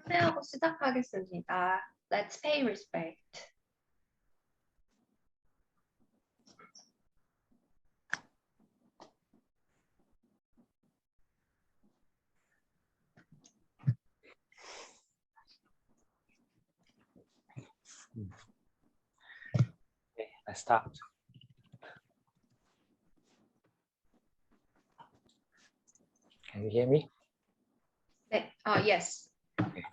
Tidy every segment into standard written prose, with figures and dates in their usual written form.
안내하고 시작하겠습니다. Let's pay respect. Okay, let's start. Can you hear me? 네, yes. Okay.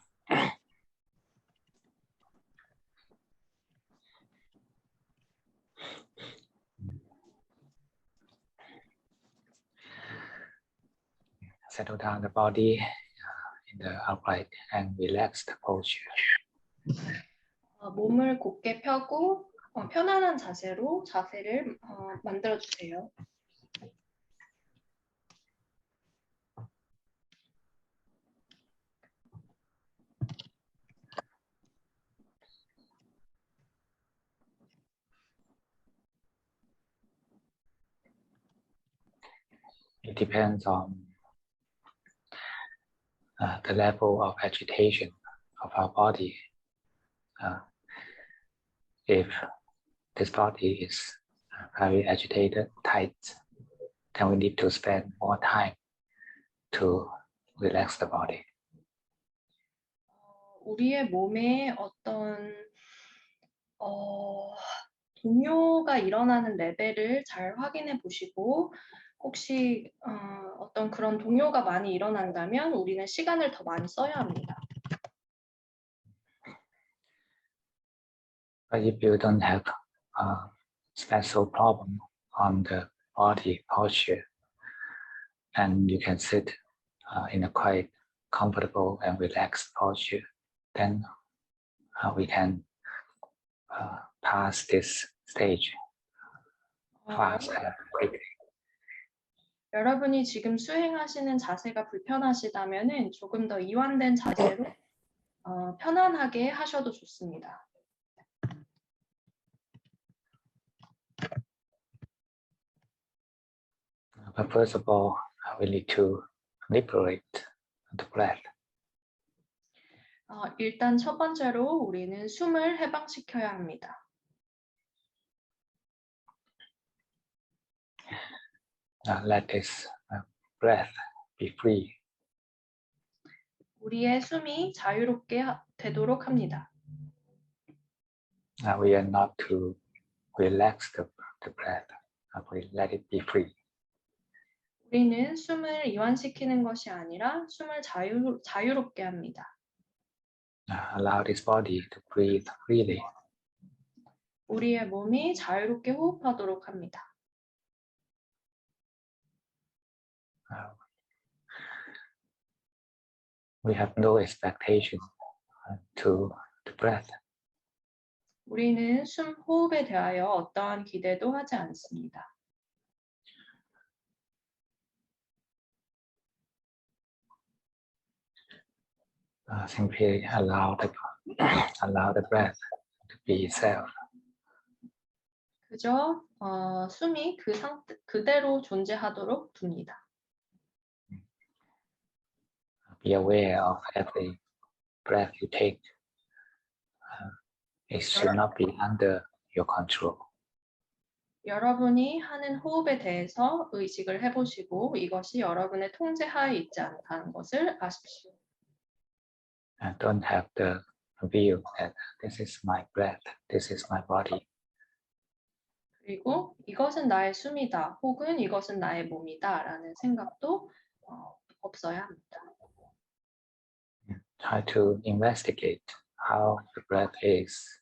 Settle down the body in the upright and relaxed posture. 몸을 곧게 펴고 편안한 자세를 만들어주세요. It depends on the level of agitation of our body. If this body is very agitated, tight, then we need to spend more time to relax the body. 우리의 몸에 어떤 동요가 일어나는 레벨을 잘 확인해 보시고 혹시 어떤 그런 동요가 많이 일어난다면 우리는 시간을 더 많이 써야 합니다. But if you don't have a special problem on the body posture, and you can sit in a quite comfortable and relaxed posture, then we can pass this stage fast and quickly. 여러분이 지금 수행하시는 자세가 불편하시다면은 조금 더 이완된 자세로 편안하게 하셔도 좋습니다. But first of all, we need to liberate the breath. 일단 첫 번째로 우리는 숨을 해방시켜야 합니다. Let this breath be free. 우리의 숨이 자유롭게 되도록 합니다. We are not to relax the breath. We let it be free. 우리는 숨을 이완시키는 것이 아니라 숨을 자유롭게 합니다. Allow this body to breathe freely. 우리의 몸이 자유롭게 호흡하도록 합니다. We have no expectation to the breath. 우리는 호흡에 대하여 어떠한 기대도 하지 않습니다. Simply allow the breath to be itself. 그저 숨이 그 상태 그대로 존재하도록 둡니다. Be aware of every breath you take. It should not be under your control. 여러분이 하는 호흡에 대해서 의식을 해보시고 이것이 여러분의 통제하에 있지 않다는 것을 아십시오. Don't have the view that this is my breath, this is my body. 그리고 이것은 나의 숨이다 혹은 이것은 나의 몸이다 라는 생각도 없어야 합니다. Try to investigate how the breath is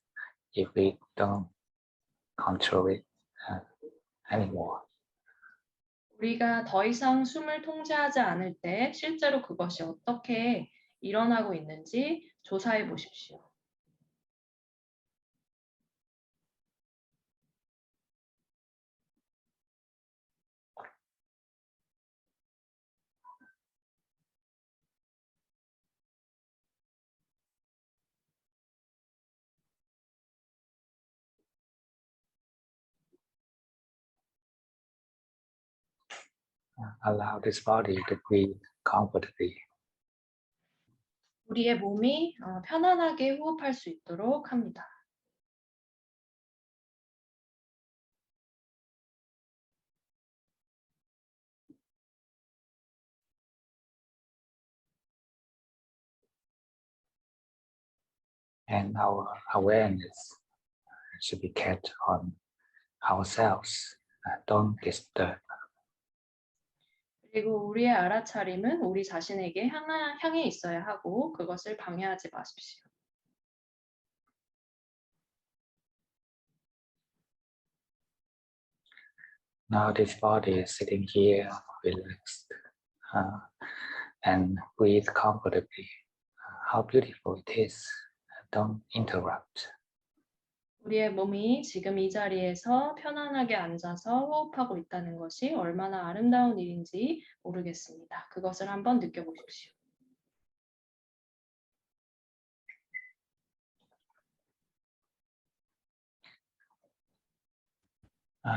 if we don't control it anymore. 우리가 더 이상 숨을 통제하지 않을 때 실제로 그것이 어떻게 일어나고 있는지 조사해 보십시오. Allow this body to breathe comfortably. 우리의 몸이 편안하게 호흡할 수 있도록 합니다. And our awareness should be kept on ourselves. Don't disturb. 그리고 우리의 알아차림은 우리 자신에게 향해 있어야 하고 그것을 방해하지 마십시오. Now this body is sitting here, relaxed, and breathe comfortably. How beautiful it is. Don't interrupt. 우리의 몸이 지금 이 자리에서 편안하게 앉아서 호흡하고 있다는 것이 얼마나 아름다운 일인지 모르겠습니다. 그것을 한번 느껴보십시오.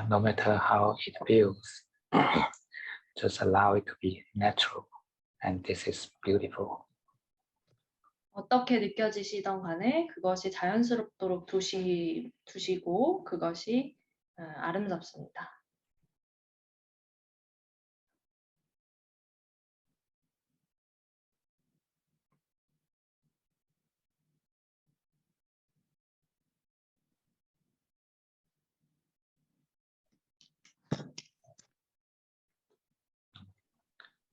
No matter how it feels, just allow it to be natural. And this is beautiful. 어떻게 느껴지시던 간에 그것이 자연스럽도록 두시고 그것이 아름답습니다.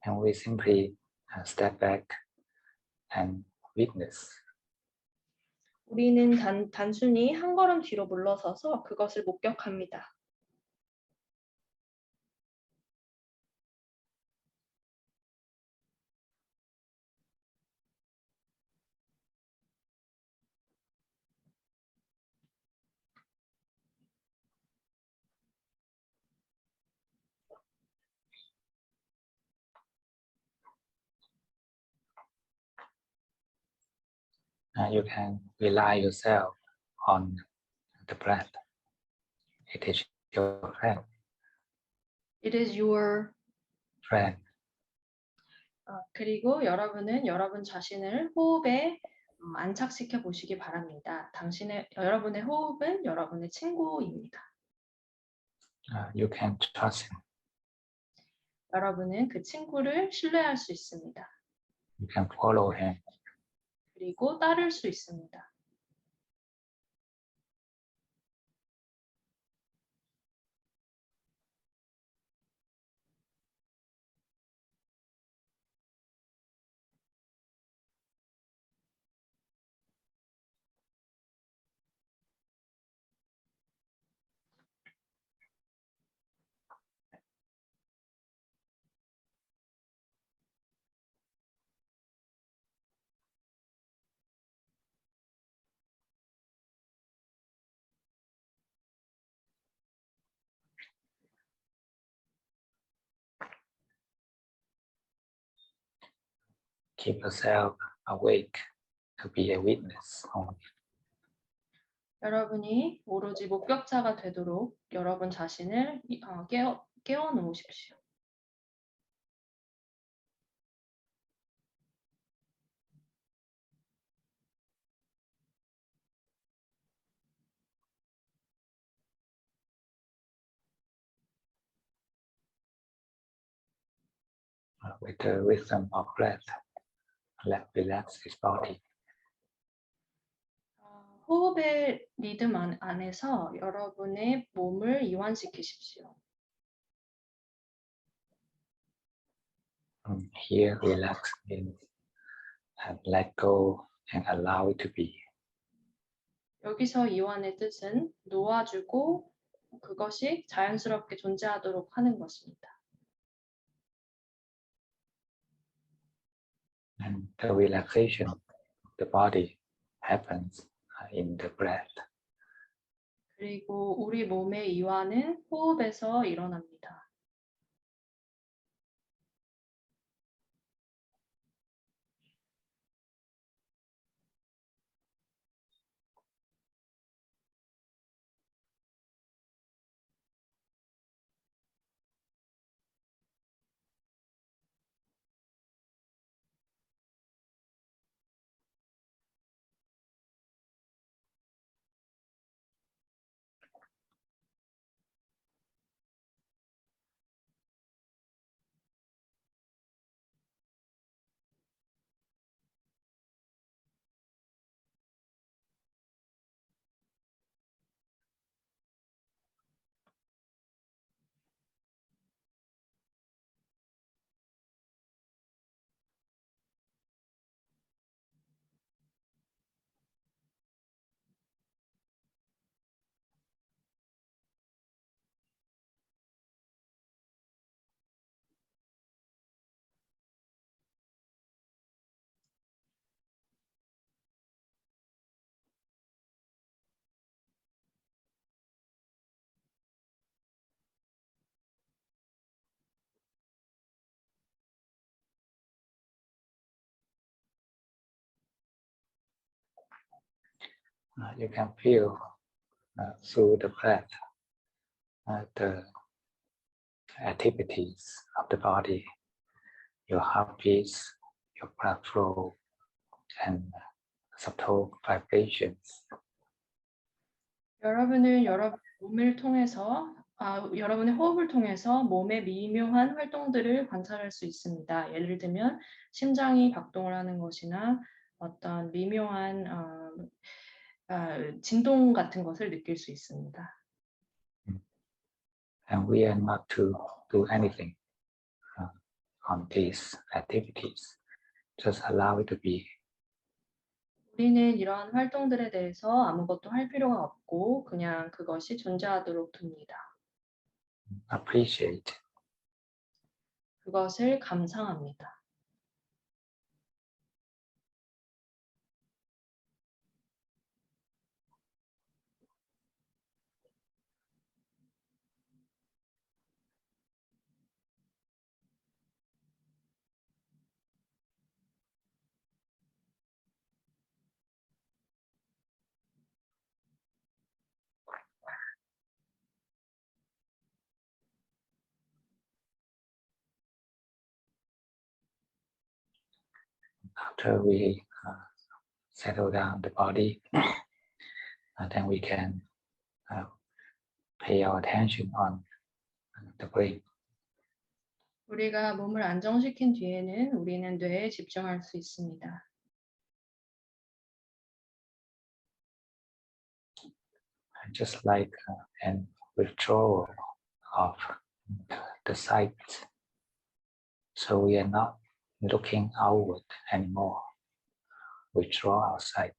And we simply step back and witness. 우리는 단순히 한 걸음 뒤로 물러서서 그것을 목격합니다. You can rely yourself on the breath. It is your friend. It is your Friend. 그리고 여러분은 여러분 자신을 호흡에 안착시켜 보시기 바랍니다. 여러분의 호흡은 여러분의 친구입니다. You can trust him. 여러분은 그 친구를 신뢰할 수 있습니다. You can follow him. 그리고 따를 수 있습니다. Keep yourself awake to be a witness only. 여러분이 오로지 목격자가 되도록 여러분 자신을 깨워 놓으십시오. With the rhythm of breath, relax his body. 호흡의 리듬 안에서 여러분의 몸을 이완시키십시오. Here, relax in and let go and allow it to be. 여기서 이완의 뜻은 놓아주고 그것이 자연스럽게 존재하도록 하는 것입니다. And the relaxation of the body happens in the breath. 그리고 우리 몸의 이완은 호흡에서 일어납니다. you can feel through the breath the activities of the body, your heartbeats, your blood flow, and subtle vibrations. 여러분은 여러분의 호흡을 통해서 몸의 미묘한 활동들을 관찰할 수 있습니다. 예를 들면 심장이 박동을 하는 것이나 어떤 미묘한 진동 같은 것을 느낄 수 있습니다. And we are not to do anything on these activities. Just allow it to be. 우리는 이러한 활동들에 대해서 아무것도 할 필요가 없고 그냥 그것이 존재하도록 둡니다. Appreciate. 그것을 감상합니다. After we settle down the body, then we can pay our attention on the brain. 우리가 몸을 안정시킨 뒤에는 우리는 뇌에 집중할 수 있습니다. Just like an withdrawal of the sight. So we are not looking outward anymore. Withdraw our sight.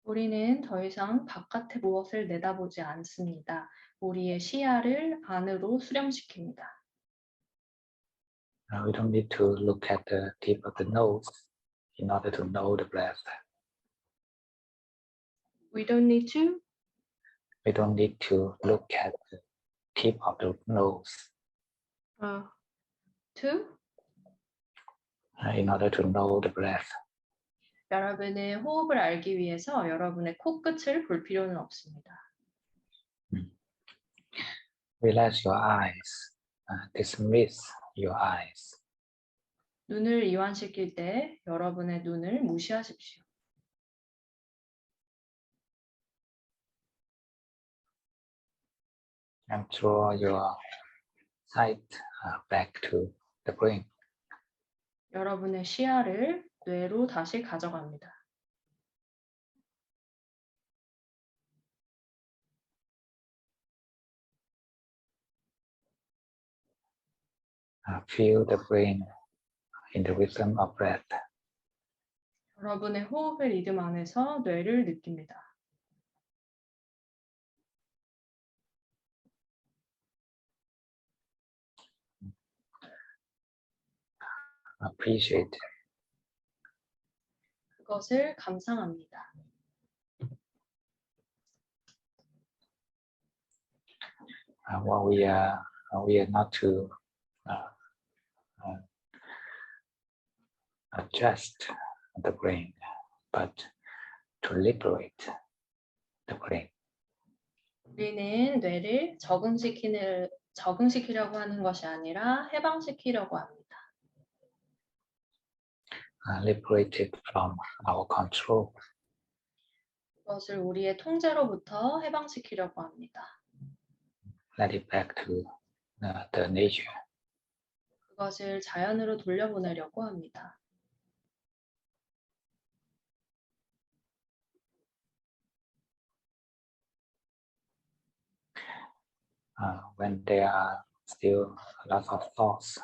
우리는 더 이상 바깥에 무엇을 내다보지 않습니다. 우리의 시야를 안으로 수렴시킵니다. We don't need to look at the tip of the nose in order to know the breath. We don't need to We don't need to look at the tip of the nose in order to know the breath. 여러분의 호흡을 알기 위해서 여러분의 코끝을 볼 필요는 없습니다. Relax your eyes. Dismiss your eyes. 눈을 이완시킬 때 여러분의 눈을 무시하십시오. And draw your sight back to the brain. 여러분의 시야를 뇌로 다시 가져갑니다. Feel the brain in the rhythm of breath. 여러분의 호흡의 리듬 안에서 뇌를 느낍니다. Appreciate. 그것을 감상합니다. What we are not to adjust the brain, but to liberate the brain. 우리는 뇌를 적응시키려고 하는 것이 아니라 해방시키려고 합니다. Liberate it from our control. 그것을 우리의 통제로부터 해방시키려고 합니다. Let it back to the nature. 그것을 자연으로 돌려보내려고 합니다. When there are still lots of thoughts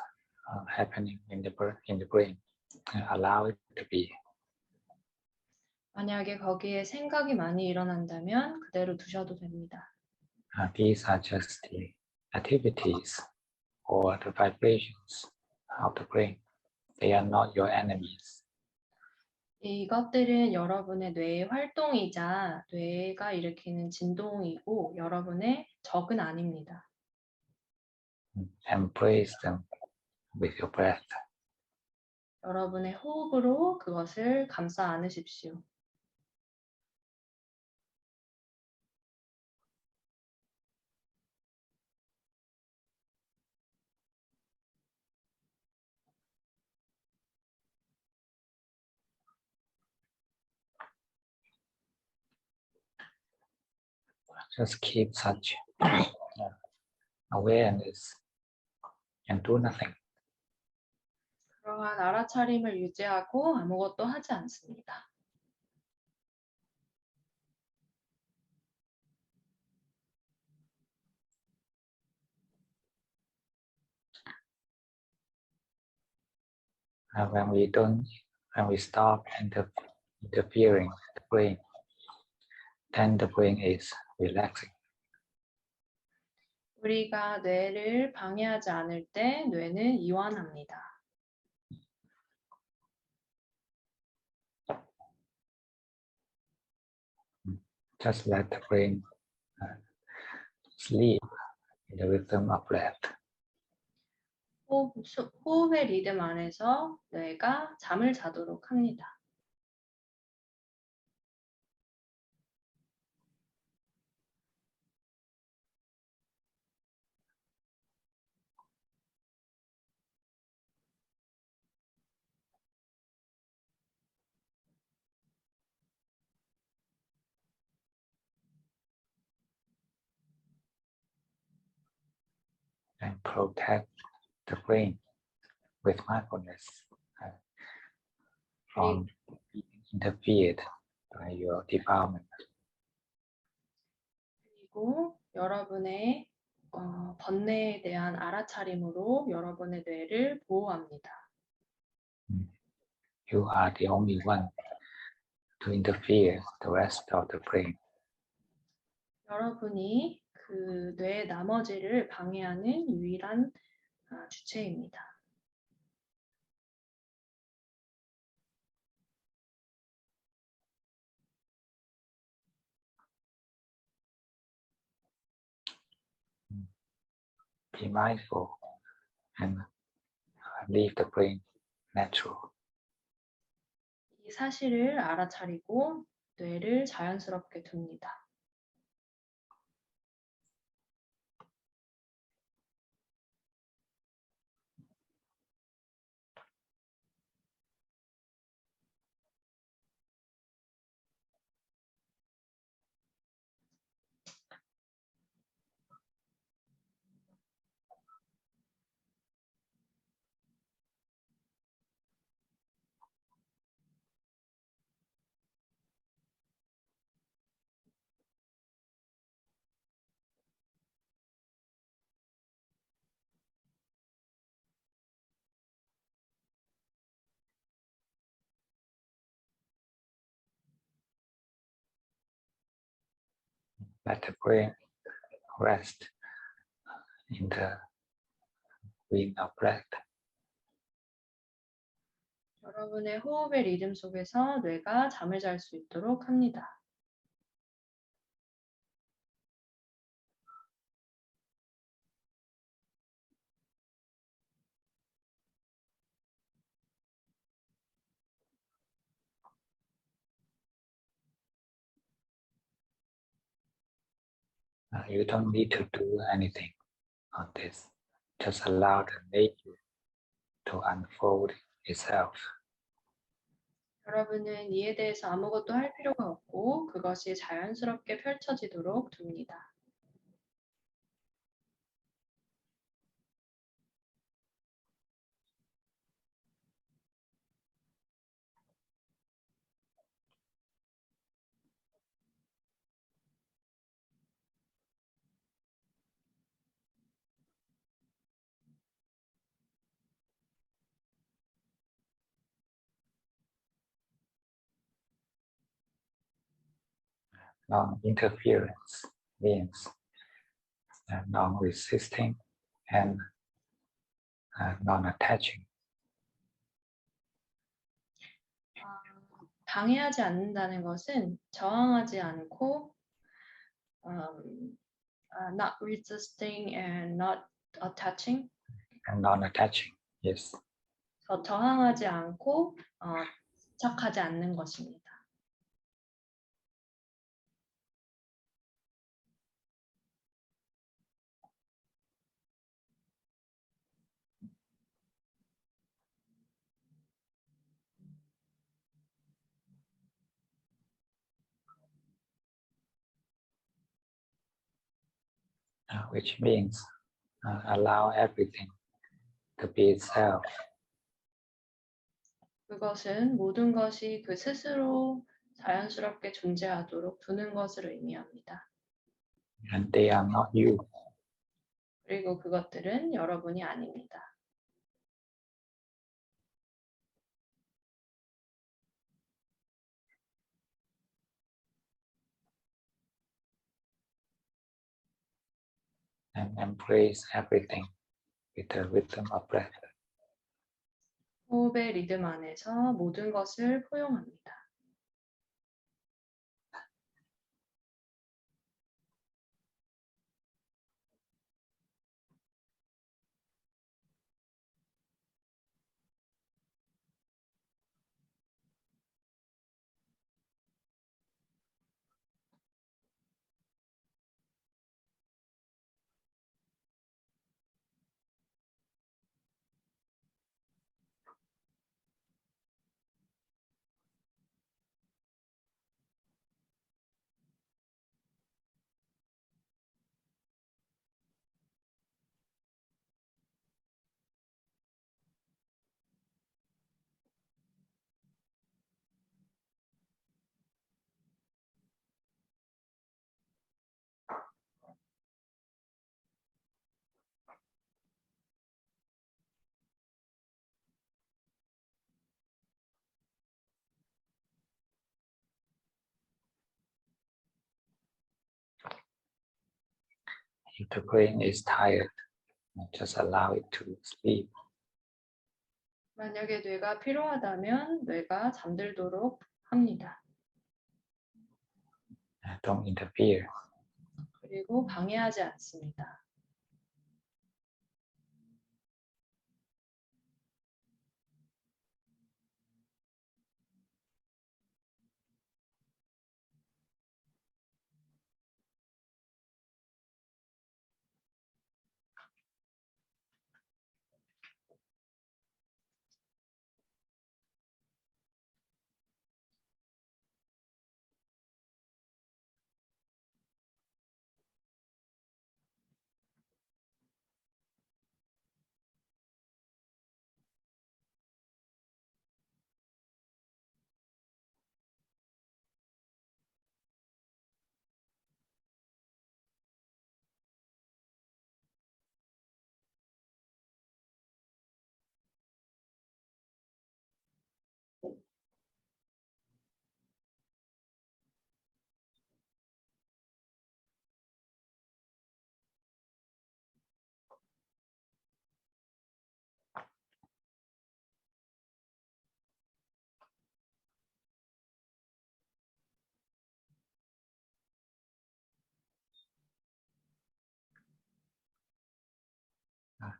happening in the brain, allow it to be. 만약에 거기에 생각이 많이 일어난다면 그대로 두셔도 됩니다. These are just the activities or the vibrations of the brain. They are not your enemies. 이것들은 여러분의 뇌의 활동이자 뇌가 일으키는 진동이고 여러분의 적은 아닙니다. Embrace them with your breath. 여러분의 호흡으로 그것을 감싸 안으십시오. just keep such awareness and do nothing. 그러한 알아차림을 유지하고 아무것도 하지 않습니다. When we stop interfering with the brain, then the brain is relaxing. 우리가 뇌를 방해하지 않을 때 뇌는 이완합니다. Just let the brain sleep in the rhythm of breath. 호흡의 리듬 안에서 뇌가 잠을 자도록 합니다. And protect the brain with mindfulness from being interfered by your defilement. 그리고 여러분의 번뇌에 대한 알아차림으로 여러분의 뇌를 보호합니다. You are the only one to interfere the rest of the brain. 여러분이 그 뇌의 나머지를 방해하는 유일한 주체입니다. Be mindful and leave the brain natural. 이 사실을 알아차리고 뇌를 자연스럽게 둡니다. Let the brain rest in the wind of breath. 여러분의 호흡의 리듬 속에서 뇌가 잠을 잘 수 있도록 합니다. You don't need to do anything on this. Just allow the nature to unfold itself. 여러분은 이에 대해서 아무것도 할 필요가 없고 그것이 자연스럽게 펼쳐지도록 둡니다. Non-interference means non-resisting and non-attaching. 방해하지 않는다는 것은 저항하지 않고 not resisting and not attaching. And non-attaching, yes. 저항하지 않고 집착하지 않는 것입니다. which means allow everything to be itself. 그것은 모든 것이 그 스스로 자연스럽게 존재하도록 두는 것을 의미합니다. And they are not you. 그리고 그것들은 여러분이 아닙니다. And embrace everything with the rhythm of breath. 호흡의 리듬 안에서 모든 것을 포용합니다. If the brain is tired, just allow it to sleep. 만약에 뇌가 필요하다면 뇌가 잠들도록 합니다. Don't interfere. 그리고 방해하지 않습니다.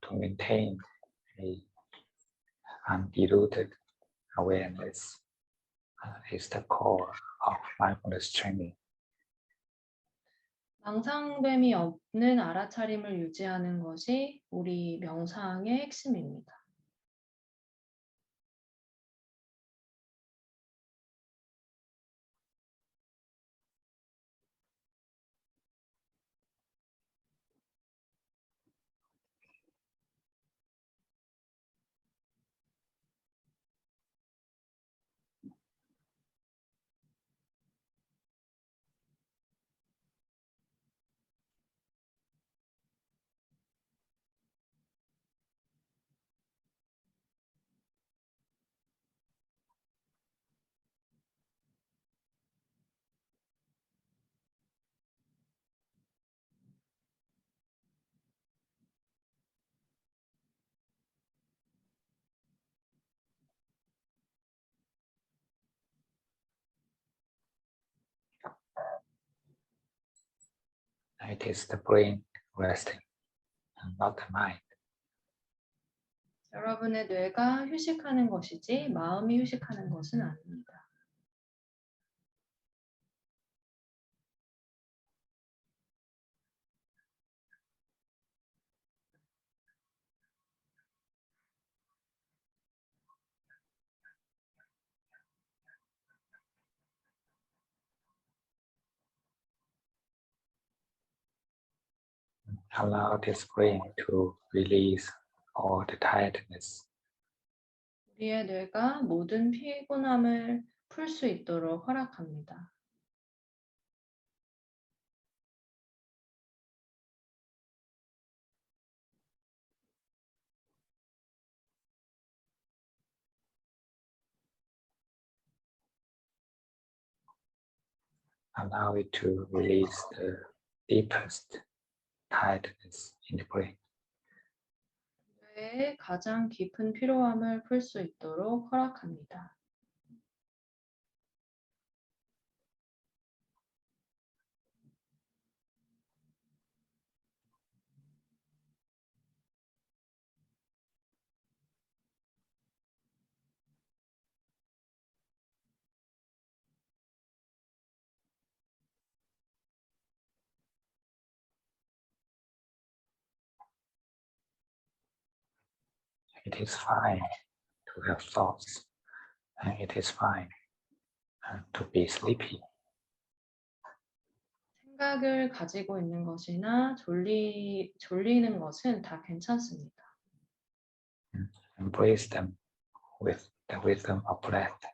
To maintain a undiluted awareness is the core of mindfulness training. 망상됨이 없는 알아차림을 유지하는 것이 우리 명상의 핵심입니다. It is the brain resting, and not the mind. 여러분의 뇌가 휴식하는 것이지 마음이 휴식하는 것은 아닙니다. Allow this brain to release all the tiredness. 우리의 뇌가 모든 피곤함을 풀 수 있도록 허락합니다. Allow it to release the deepest tiredness in the brain. 뇌의 가장 깊은 피로함을 풀 수 있도록 허락합니다. It is fine to have thoughts, and it is fine to be sleepy. 생각을 가지고 있는 것이나 졸리는 것은 다 괜찮습니다. Embrace them with the wisdom of breath.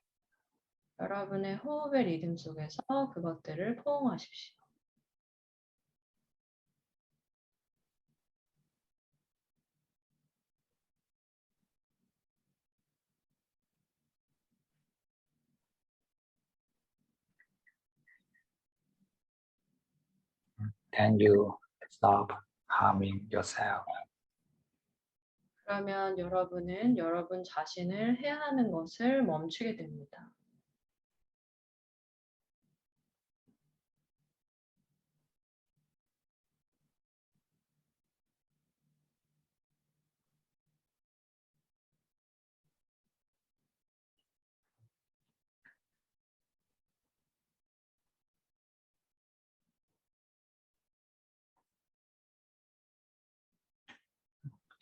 여러분의 호흡의 리듬 속에서 그것들을 포옹하십시오. Then you stop harming yourself. 그러면 여러분은 여러분 자신을 해하는 것을 멈추게 됩니다.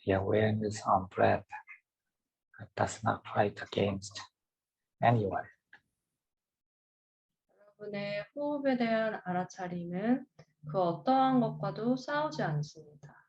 The awareness on breath does not fight against anyone. 여러분의 호흡에 대한 알아차림은 그 어떠한 것과도 싸우지 않습니다.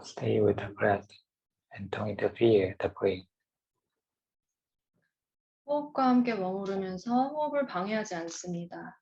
Stay with the breath and don't interfere the brain. 호흡과 함께 머무르면서 호흡을 방해하지 않습니다.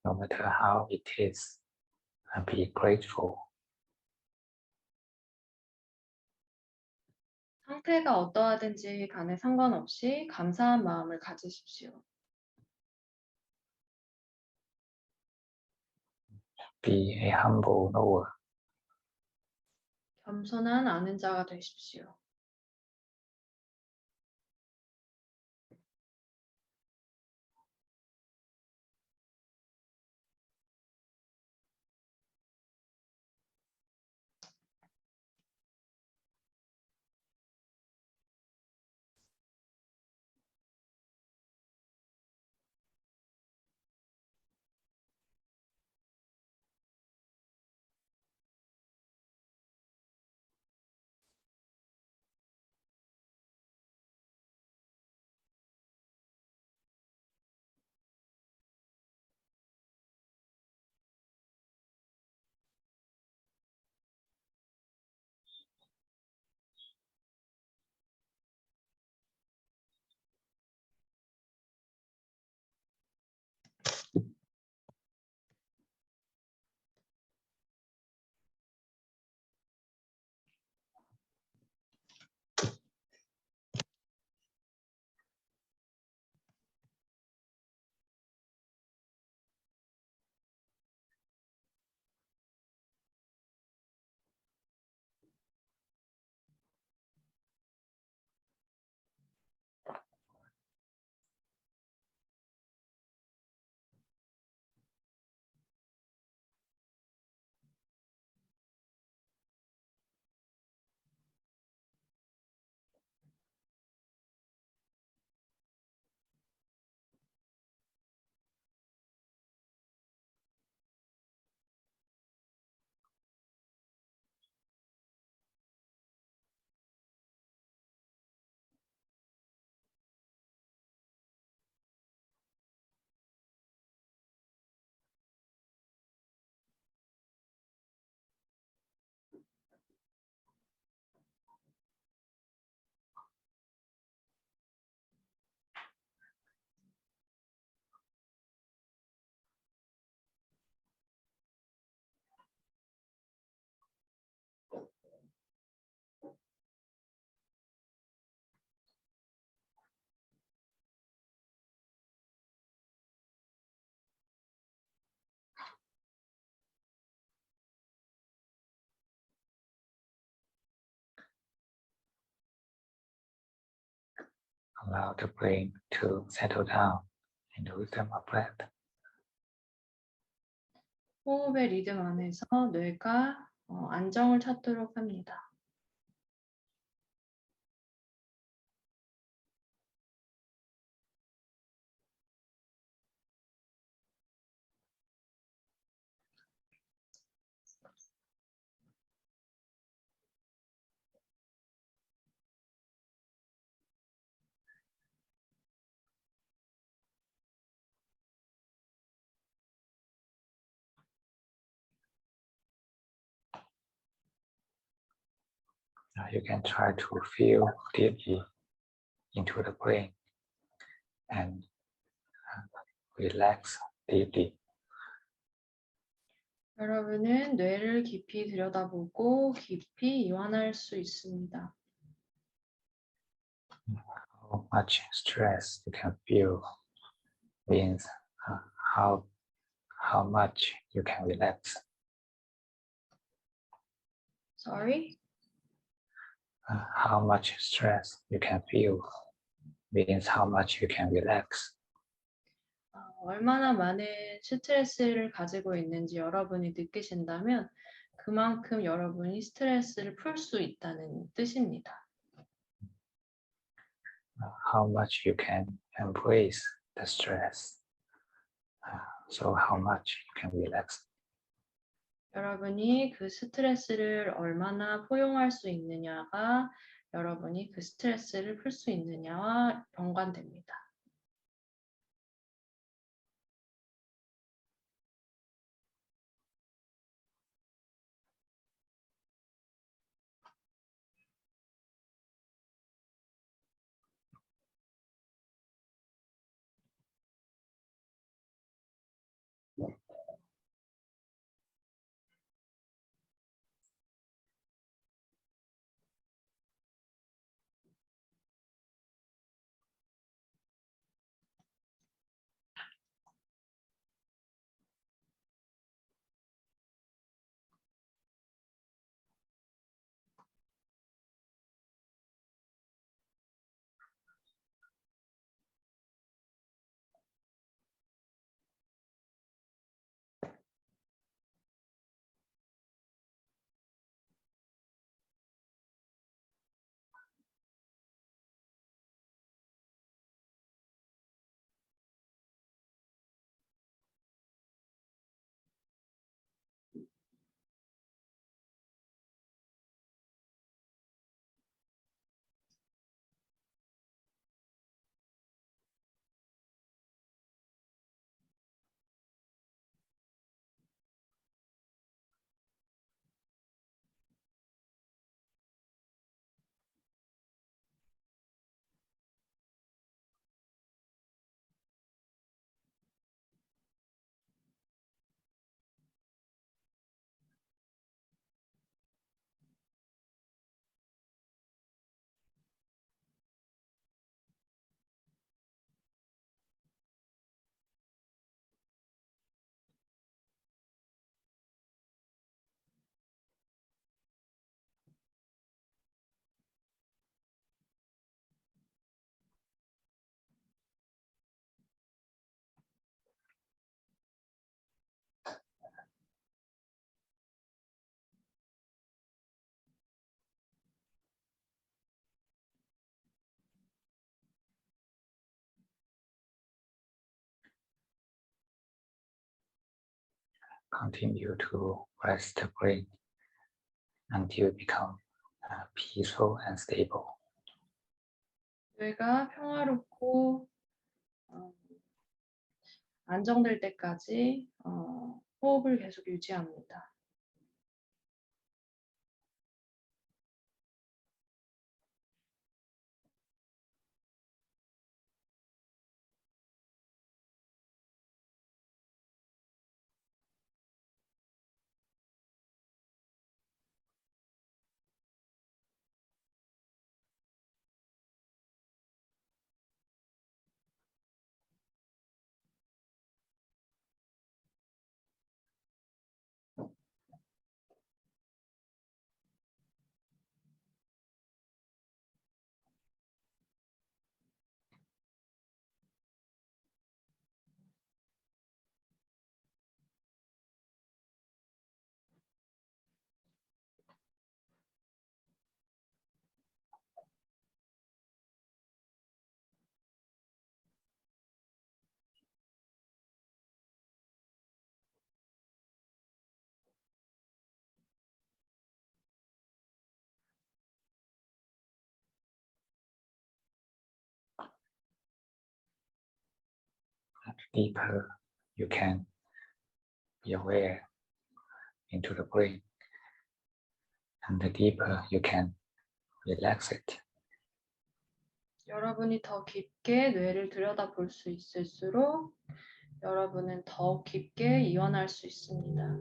No matter how it is, and be grateful. 상태가 어떠하든지 간에 상관없이 감사한 마음을 가지십시오. Be a humble knower. 겸손한 아는 자가 되십시오. Allow the brain to settle down in the rhythm of breath. 호흡의 리듬 안에서 뇌가 안정을 찾도록 합니다. Now you can try to feel deeply into the brain and relax deeply. 여러분은 뇌를 깊이 들여다보고 깊이 이완할 수 있습니다. How much stress you can feel means how much you can relax. Sorry? How much stress you can feel means how much you can relax. 얼마나 많은 스트레스를 가지고 있는지 여러분이 느끼신다면 그만큼 여러분이 스트레스를 풀 수 있다는 뜻입니다. how much you can embrace the stress. So how much you can relax. 여러분이 그 스트레스를 얼마나 포용할 수 있느냐가 여러분이 그 스트레스를 풀 수 있느냐와 연관됩니다. Continue to rest the brain until it become peaceful and stable. 뇌가 평화롭고 안정될 때까지 호흡을 계속 유지합니다. Deeper you can be aware into the brain, and the deeper you can relax it. 여러분이 더 깊게 뇌를 들여다볼 수 있을수록 여러분은 더욱 깊게 이완할 수 있습니다.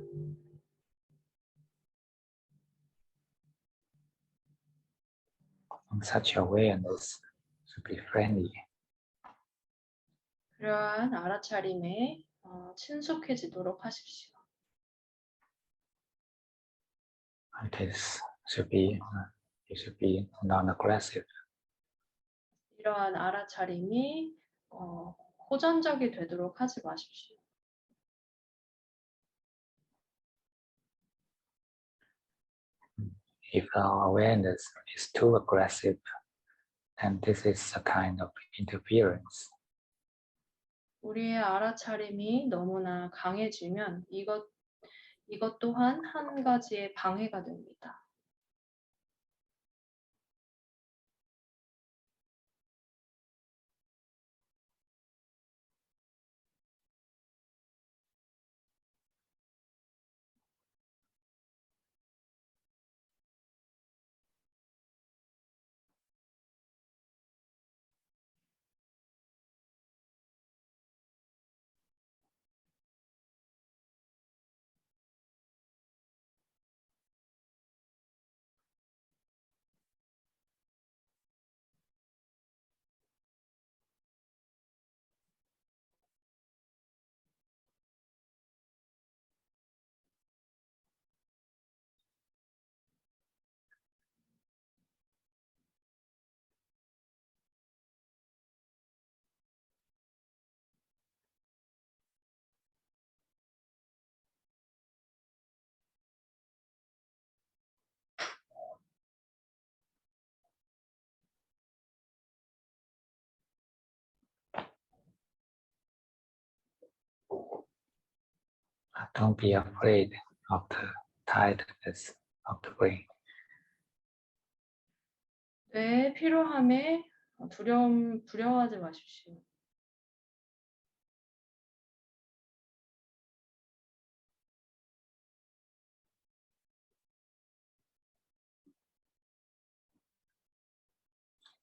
Such awareness should be friendly. 그러한 알아차림에 친숙해지도록 하십시오. It should be non-aggressive. 이러한 알아차림이 호전적이 되도록 하지 마십시오. If our awareness is too aggressive, And this is a kind of interference. 우리의 알아차림이 너무나 강해지면 이것 또한 한 가지의 방해가 됩니다. Don't be afraid of the tiredness of the brain. 뇌의 피로함에 두려워하지 마십시오.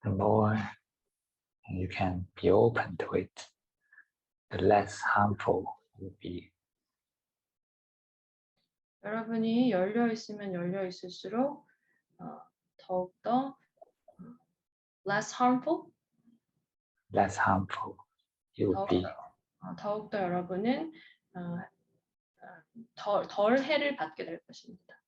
The more you can be open to it, the less harmful it will be. 여러분이 열려 있으면 열려 있을수록 더욱더 less harmful, Less harmful it will be. 더욱더 여러분은 덜 해를 받게 될 것입니다.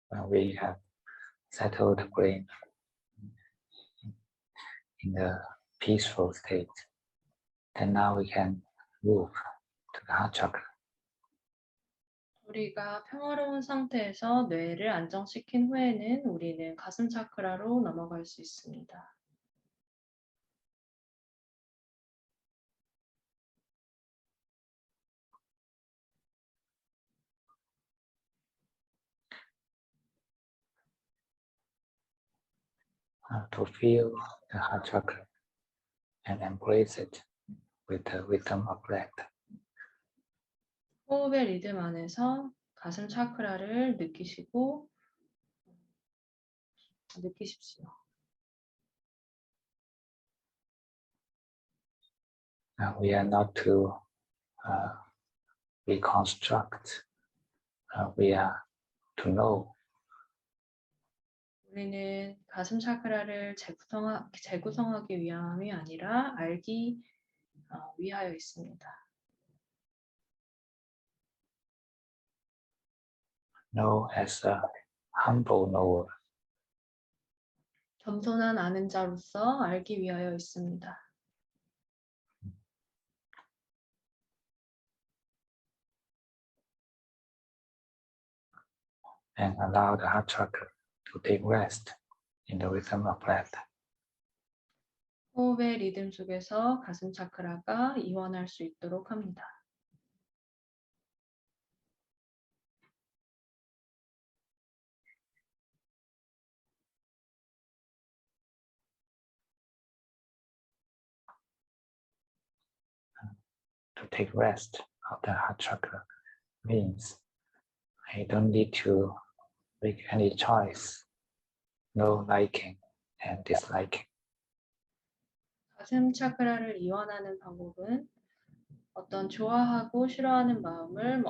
when we have settled the brain in a peaceful state, then now we can move to the heart chakra. 우리가 평화로운 상태에서 뇌를 안정시킨 후에는 우리는 가슴 차크라로 넘어갈 수 있습니다. To feel the heart chakra and embrace it with the rhythm of breath. 호흡의 리듬 안에서 가슴 차크라를 느끼십시오. We are not to reconstruct. We are to know. 우리는 가슴 차크라를 재구성하기 위함이 아니라 알기 위하여 있습니다. Know as a humble knower. 겸손한 아는 자로서 알기 위하여 있습니다. And allow the heart chakra to take rest in the rhythm of breath. 호흡의 리듬 속에서 가슴 차크라가 이완할 수 있도록 합니다. To take rest of the heart chakra means I don't need to make any choice, no liking and disliking. 가슴 차크라를 이완하는 방법은 어떤 좋아하고 싫어하는 마음을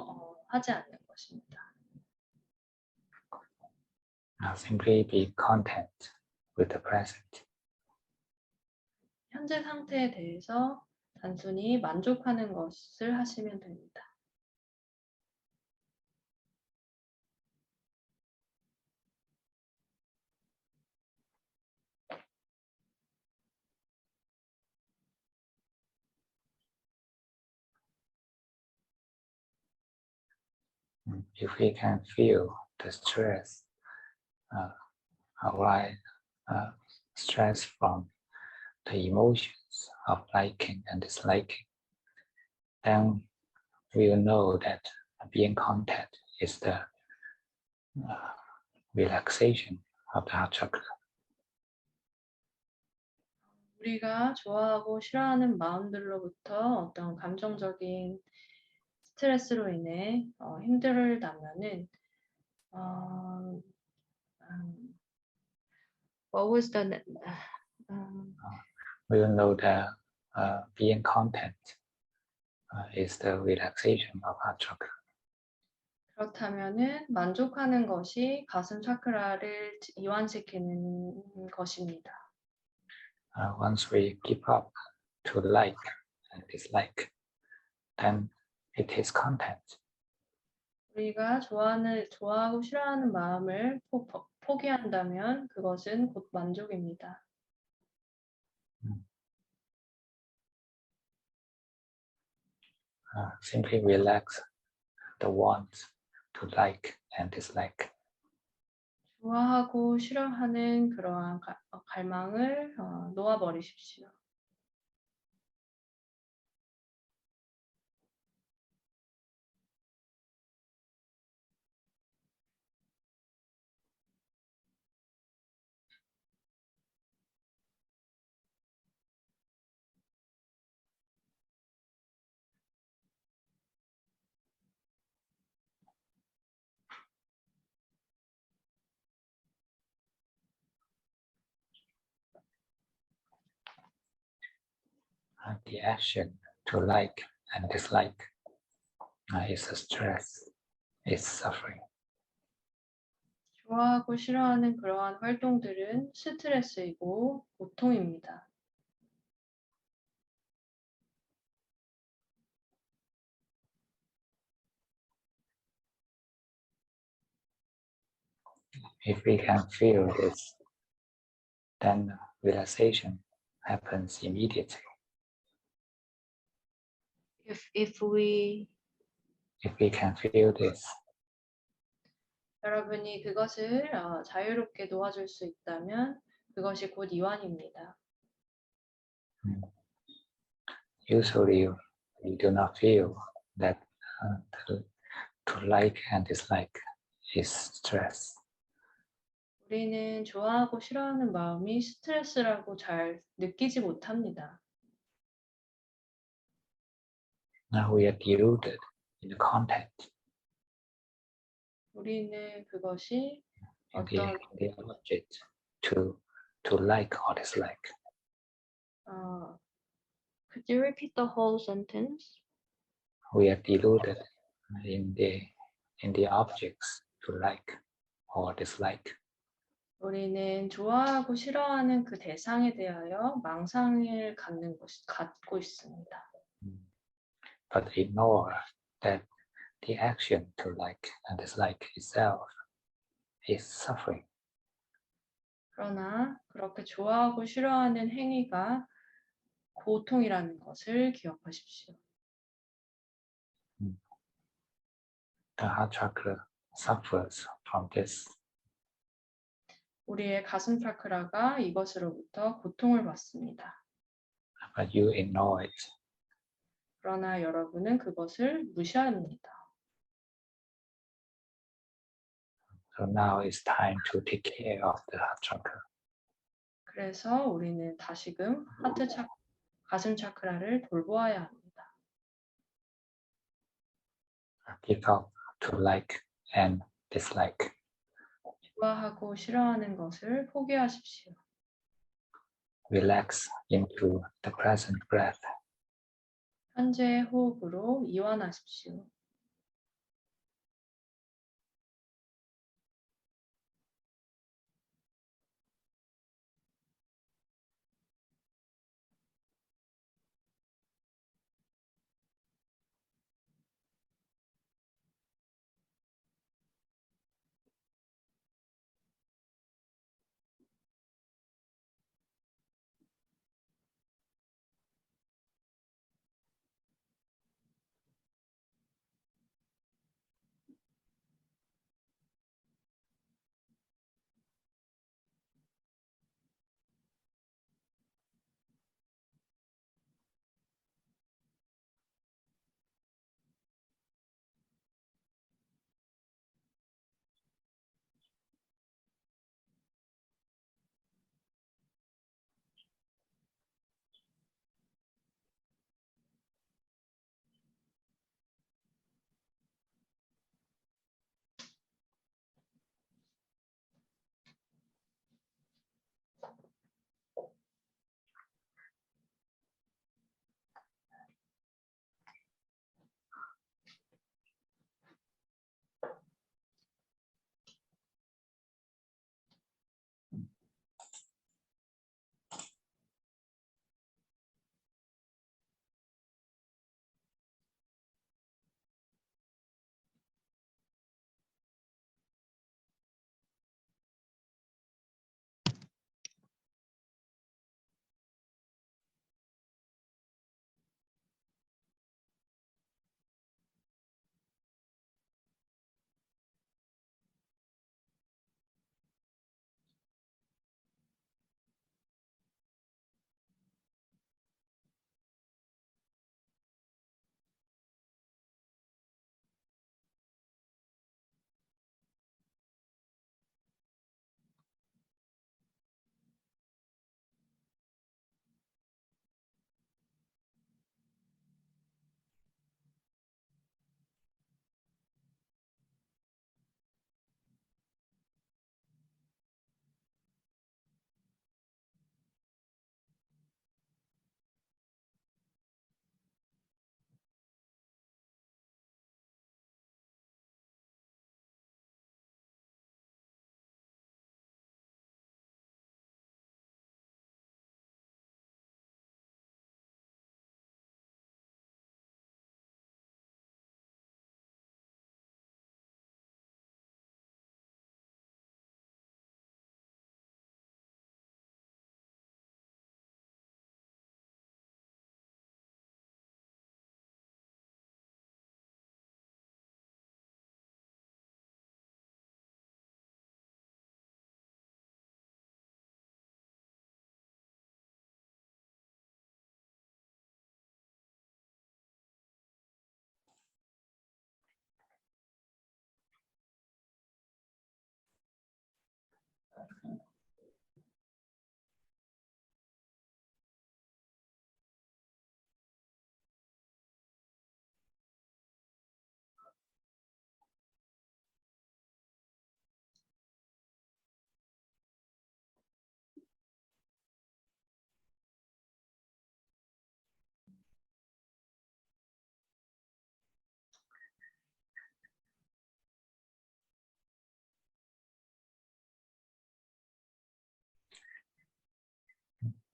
하지 않는 것입니다. Simply be content with the present. 현재 상태에 대해서 단순히 만족하는 것을 하시면 됩니다. If we can feel the stress, stress from the emotions of liking and disliking, then we will know that being content is the relaxation of the heart chakra. 우리가 좋아하고 싫어하는 마음들로부터 어떤 감정적인 스트레스로 인해 힘들다면은 what was the We will know that being content is the relaxation of heart chakra. 그렇다면은 만족하는 것이 가슴 차크라를 이완시키는 것입니다. Once we give up to like and dislike, then it is content. 우리가 좋아하고 싫어하는 마음을 포기한다면 그것은 곧 만족입니다. Simply relax the want to like and dislike. 좋아하고 싫어하는 그러한 갈망을 놓아버리십시오. The action to like and dislike is a stress, is suffering. 좋아하고 싫어하는 그러한 활동들은 스트레스이고 고통입니다. If we can feel this, then realization happens immediately. If we If we can feel this, 여러분이 그것을 자유롭게 놓아줄 수 있다면 그것이 곧 이완입니다. usually we do not feel that to like and dislike is stress. 우리는 좋아하고 싫어하는 마음이 스트레스라고 잘 느끼지 못합니다. Now we are deluded in the content, 우리는 그것이 in 어떤 the object to like or dislike. Could you repeat the whole sentence? We are deluded in the objects to like or dislike. 우리는 좋아하고 싫어하는 그 대상에 대하여 망상을 갖고 있습니다. But ignore that the action to like and dislike itself is suffering. 그러나 그렇게 좋아하고 싫어하는 행위가 고통이라는 것을 기억하십시오. The heart chakra suffers from this. 우리의 가슴 차크라가 이것으로부터 고통을 받습니다. But you ignore it. 그러나 여러분은 그것을 무시합니다. So now it's time to take care of the heart chakra. 그래서 우리는 다시금 가슴 차크라를 돌보아야 합니다. Give up to like and dislike. 좋아하고 싫어하는 것을 포기하십시오. Relax into the present breath. 현재의 호흡으로 이완하십시오.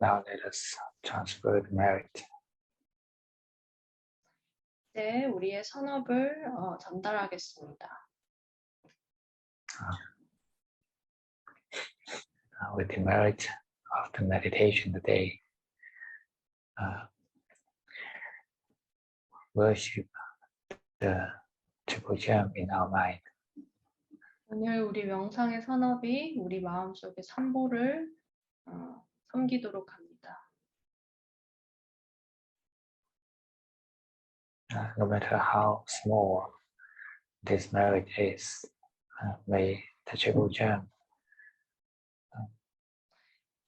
Now let us transfer the merit. 이제 우리의 선업을 전달하겠습니다. With the merit of the meditation today, worship the triple gem in our mind. 오늘 우리 명상의 선업이 우리 마음속의 삼보를 섬기도록 합니다. No matter how small this merit is, may the triple gem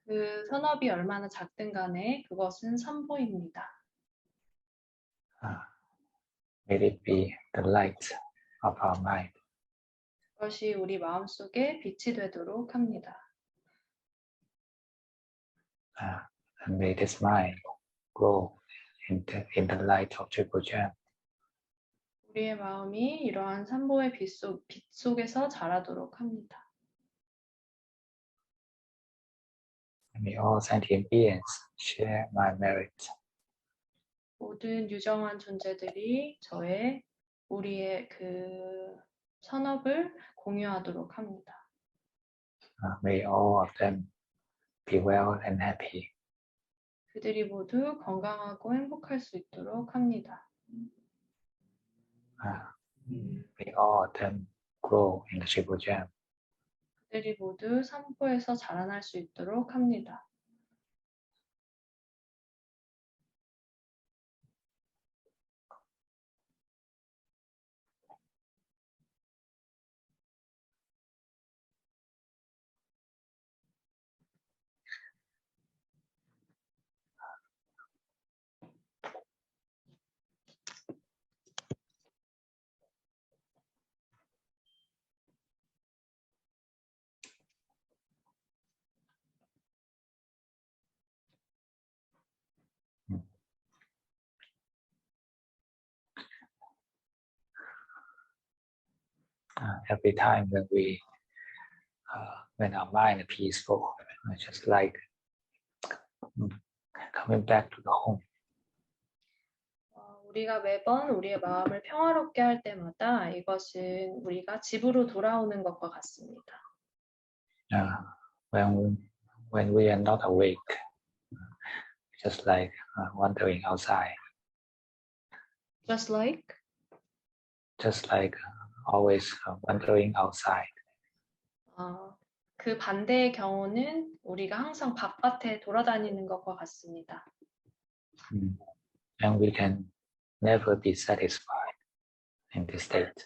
그 선업이 얼마나 작든 간에 그것은 삼보입니다. may it be the light of our mind. 그것이 우리 마음속에 빛이 되도록 합니다. And may this mind grow in the light of triple gem. 우리의 마음이 이러한 삼보의 빛 속에서 자라도록 합니다. May all sentient beings share my merit. 모든 유정한 존재들이 우리의 그 선업을 공유하도록 합니다. May all of them be well and happy. 그들이 모두 건강하고 행복할 수 있도록 합니다. May all of them grow in the triple gem. 그들이 모두 삼보에서 자라날 수 있도록 합니다. Every time when our mind is peaceful, just like coming back to the home. 우리가 매번 우리의 마음을 평화롭게 할 때마다 이것은 우리가 집으로 돌아오는 것과 같습니다. When we are not awake, just like wandering outside. Just like always wandering outside. 그 반대의 경우는 우리가 항상 바깥에 돌아다니는 것과 같습니다. And we can never be satisfied in this state.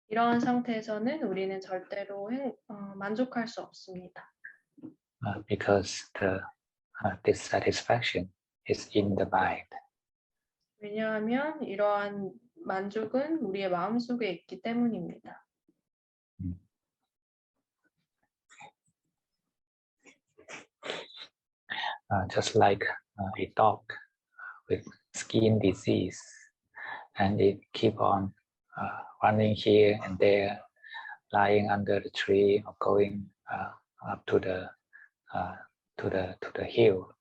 이러한 상태에서는 우리는 절대로 만족할 수 없습니다. Because the dissatisfaction is in the mind. 왜냐하면 이러한 만족은 우리의 마음속에 있기 때문입니다. Just like a dog with skin disease, and it keep on running here and there, lying under the tree or going up to the hill,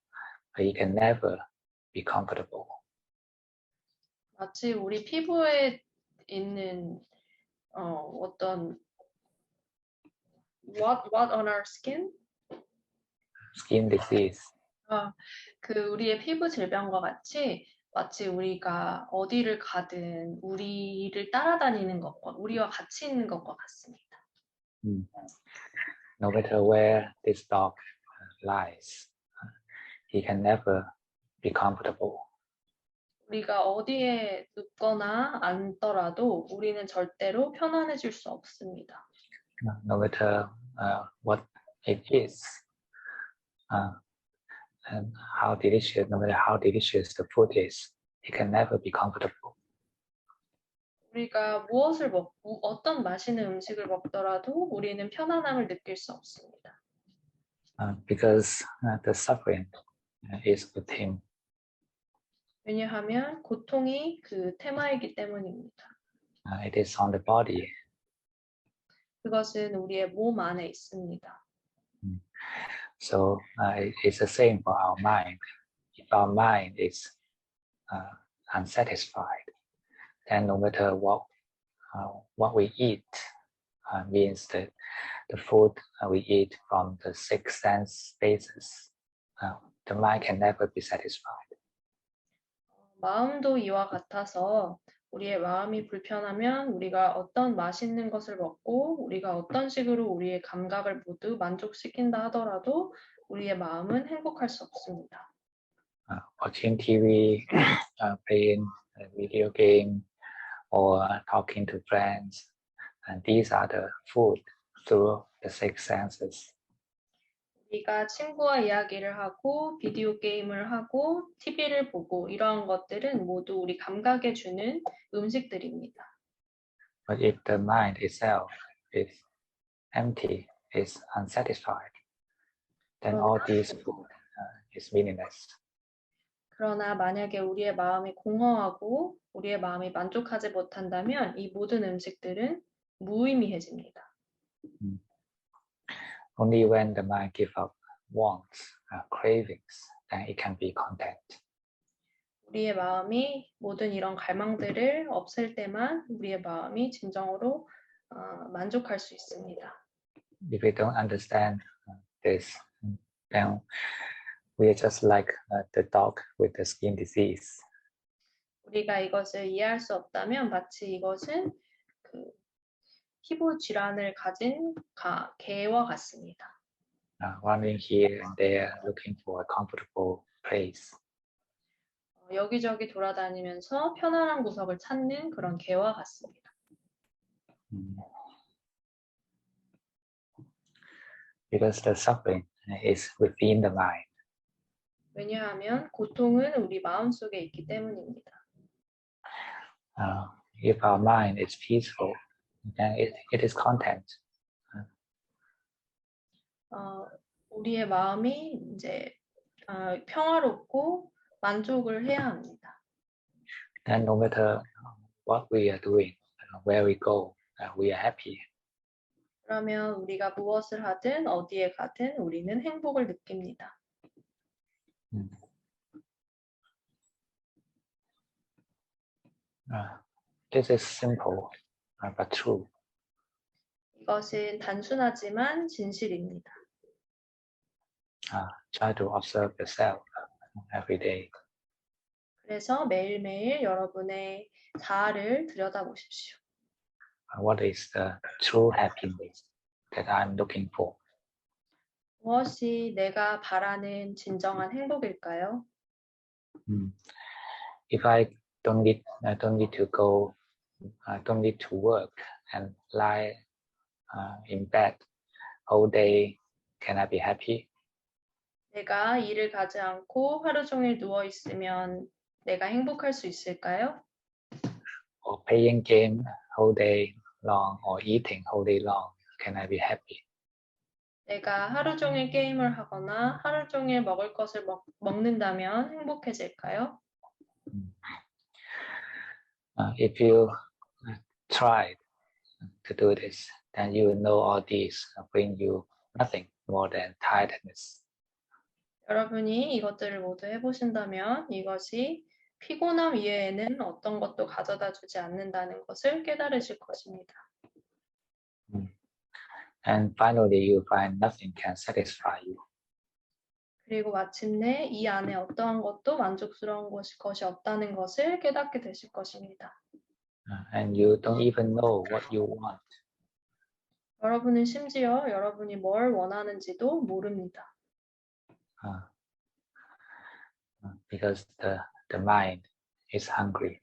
but it can never be comfortable. 마치 우리 피부에 있는 어떤 what on our skin? Skin disease. 그 우리의 피부 질병과 같이 마치 우리가 어디를 가든 우리를 따라다니는 것과 우리와 같이 있는 것과 같습니다. No matter where this dog lies, he can never be comfortable. 우리가 어디에 눕거나 앉더라도 우리는 절대로 편안해질 수 없습니다. No matter what it is, and no matter how delicious the food is, he can never be comfortable. 우리가 어떤 맛있는 음식을 먹더라도 우리는 편안함을 느낄 수 없습니다. Because the suffering is with him. 왜냐하면 고통이 그 테마이기 때문입니다. It is on the body. 그것은 우리의 몸 안에 있습니다. So it's the same for our mind. If our mind is unsatisfied, then no matter what we eat means that the food we eat from the six sense bases, the mind can never be satisfied. 마음도 이와 같아서 우리의 마음이 불편하면 우리가 어떤 맛있는 것을 먹고 우리가 어떤 식으로 우리의 감각을 모두 만족시킨다 하더라도 우리의 마음은 행복할 수 없습니다. Watching TV, playing a video game, or talking to friends, and these are the food through the six senses. 우리가 친구와 이야기를 하고 비디오 게임을 하고 TV를 보고 이러한 것들은 모두 우리 감각에 주는 음식들입니다. But if the mind itself is empty, is unsatisfied, then all these food is meaningless. 그러나 만약에 우리의 마음이 공허하고 우리의 마음이 만족하지 못한다면 이 모든 음식들은 무의미해집니다. Only when the mind gives up wants, cravings, then it can be content. 우리의 마음이 모든 이런 갈망들을 없앨 때만 우리의 마음이 진정으로 만족할 수 있습니다. If we don't understand this, then we are just like the dog with the skin disease. 우리가 이것을 이해할 수 없다면 마치 이것은 그 피부 질환을 가진 개와 같습니다. Wandering here and there, looking for a comfortable place. 여기저기 돌아다니면서 편안한 구석을 찾는 그런 개와 같습니다. Because the suffering is within the mind. 왜냐하면 고통은 우리 마음속에 있기 때문입니다. If our mind is peaceful, then it is content. 우리의 마음이 이제 평화롭고 만족을 해야 합니다. Then no matter what we are doing, where we go, we are happy. 그러면 우리가 무엇을 하든 어디에 가든 우리는 행복을 느낍니다. This is simple but true. 이것은 단순하지만 진실입니다. Try to observe yourself every day. 그래서 매일매일 여러분의 자아를 들여다보십시오. What is the true happiness that I'm looking for? 무엇이 내가 바라는 진정한 행복일까요? If I don't need to go, don't need to work and lie in bed all day, can I be happy? 내가 일을 가지 않고 하루 종일 누워 있으면 내가 행복할 수 있을까요? Or playing game whole day long or eating whole day long, can I be happy? 내가 하루 종일 게임을 하거나 하루 종일 먹을 것을 먹는다면 행복해질까요? If you tried to do this, then you will know all these bring you nothing more than tiredness. 여러분이 이것들을 모두 해보신다면 이것이 피곤함 이외에는 어떤 것도 가져다 주지 않는다는 것을 깨달으실 것입니다. And finally, you find nothing can satisfy you. 그리고 마침내 이 안에 어떠한 것도 만족스러운 것이 없다는 것을 깨닫게 되실 것입니다. And you don't even know what you want. 여러분은 심지어 여러분이 뭘 원하는지도 모릅니다. Because the mind is hungry.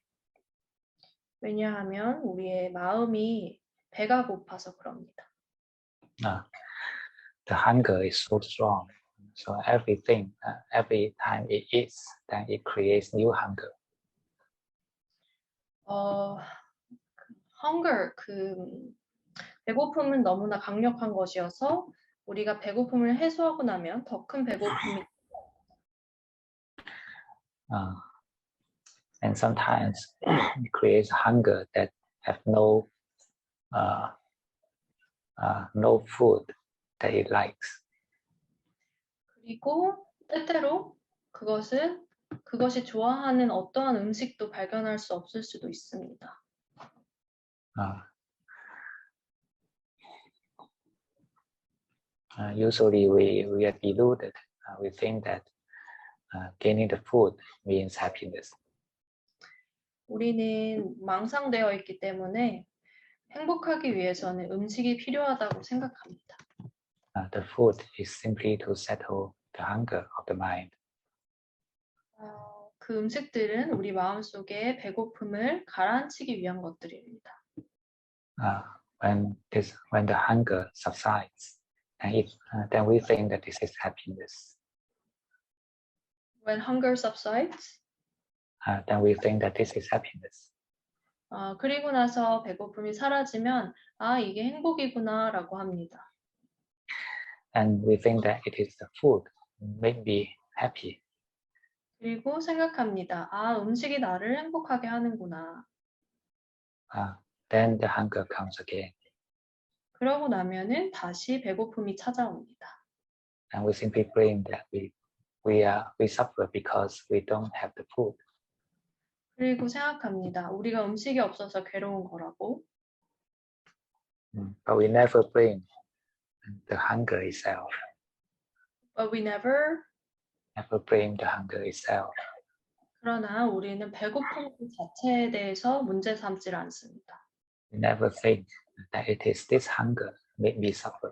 왜냐하면 우리의 마음이 배가 고파서 그럽니다. The hunger is so strong. So everything, every time it eats, then it creates new hunger. hunger, 배고픔은 너무나 강력한 것이어서 우리가 배고픔을 해소하고 나면 더 큰 배고픔이 And sometimes it creates hunger that have no food that it likes. 그리고 때때로 그것이 좋아하는 어떠한 음식도 발견할 수 없을 수도 있습니다. Usually we are deluded. We think that gaining the food means happiness. 우리는 망상되어 있기 때문에 행복하기 위해서는 음식이 필요하다고 생각합니다. The food is simply to settle the hunger of the mind. 그 음식들은 우리 마음속에 배고픔을 가라앉히기 위한 것들입니다. When the hunger subsides, then we think that this is happiness. When hunger subsides, Then we think that this is happiness. 그리고 나서 배고픔이 사라지면 이게 행복이구나라고 합니다. And we think that it is the food make me happy. 그리고 생각합니다. 음식이 나를 행복하게 하는구나. Then the hunger comes again. 그러고 나면은 다시 배고픔이 찾아옵니다. And we simply blame that we suffer because we don't have the food. 그리고 생각합니다. 우리가 음식이 없어서 괴로운 거라고. But we never blame the hunger itself. But we never. blame the hunger itself. 그러나 우리는 배고픔 그 자체에 대해서 문제 삼지를 않습니다. We never think that it is this hunger make me suffer.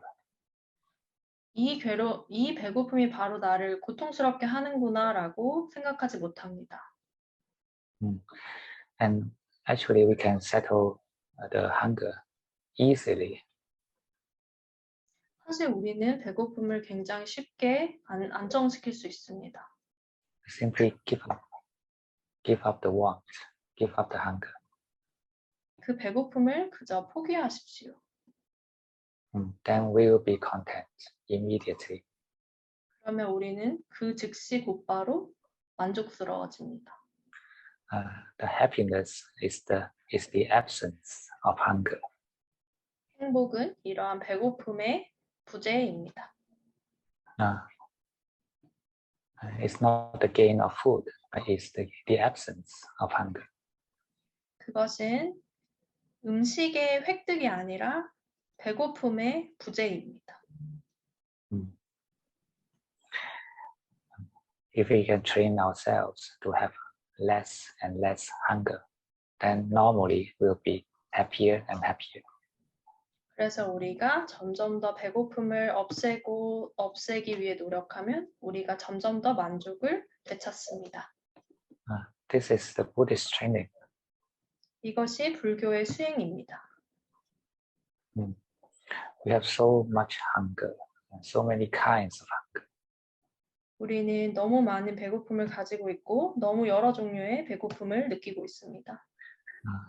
이 배고픔이 바로 나를 고통스럽게 하는구나라고 생각하지 못합니다. And actually we can settle the hunger easily. 사실 우리는 배고픔을 굉장히 쉽게 안정시킬 수 있습니다. Simply give up the want, give up the hunger. 그 배고픔을 그저 포기하십시오. Then we will be content immediately. 그러면 우리는 그 즉시 곧바로 만족스러워집니다. The happiness is the absence of hunger. 행복은 이러한 배고픔의 부재입니다. It's not the gain of food, but it's the absence of hunger. 그것은 음식의 획득이 아니라 배고픔의 부재입니다. If we can train ourselves to have less and less hunger, then normally we'll be happier and happier. 그래서 우리가 점점 더 배고픔을 없애기 위해 노력하면 우리가 점점 더 만족을 되찾습니다. This is the Buddhist training. 이것이 불교의 수행입니다. We have so much hunger, so many kinds of hunger. 우리는 너무 많은 배고픔을 가지고 있고 너무 여러 종류의 배고픔을 느끼고 있습니다.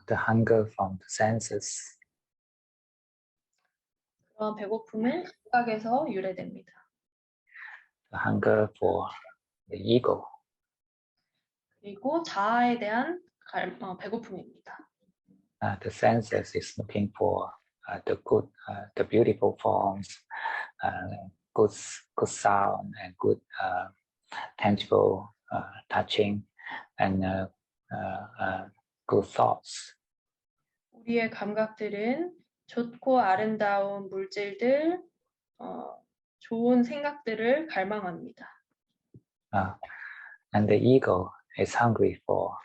The hunger from the senses, 그런 배고픔은 감각에서 유래됩니다. the hunger for the ego, 그리고 자아에 대한 배고픔입니다. the senses is looking for the good, the beautiful forms, good sound, and good tangible touching, and good thoughts. 우리의 감각들은 좋고 아름다운 물질들, 좋은 생각들을 갈망합니다. And the ego is hungry for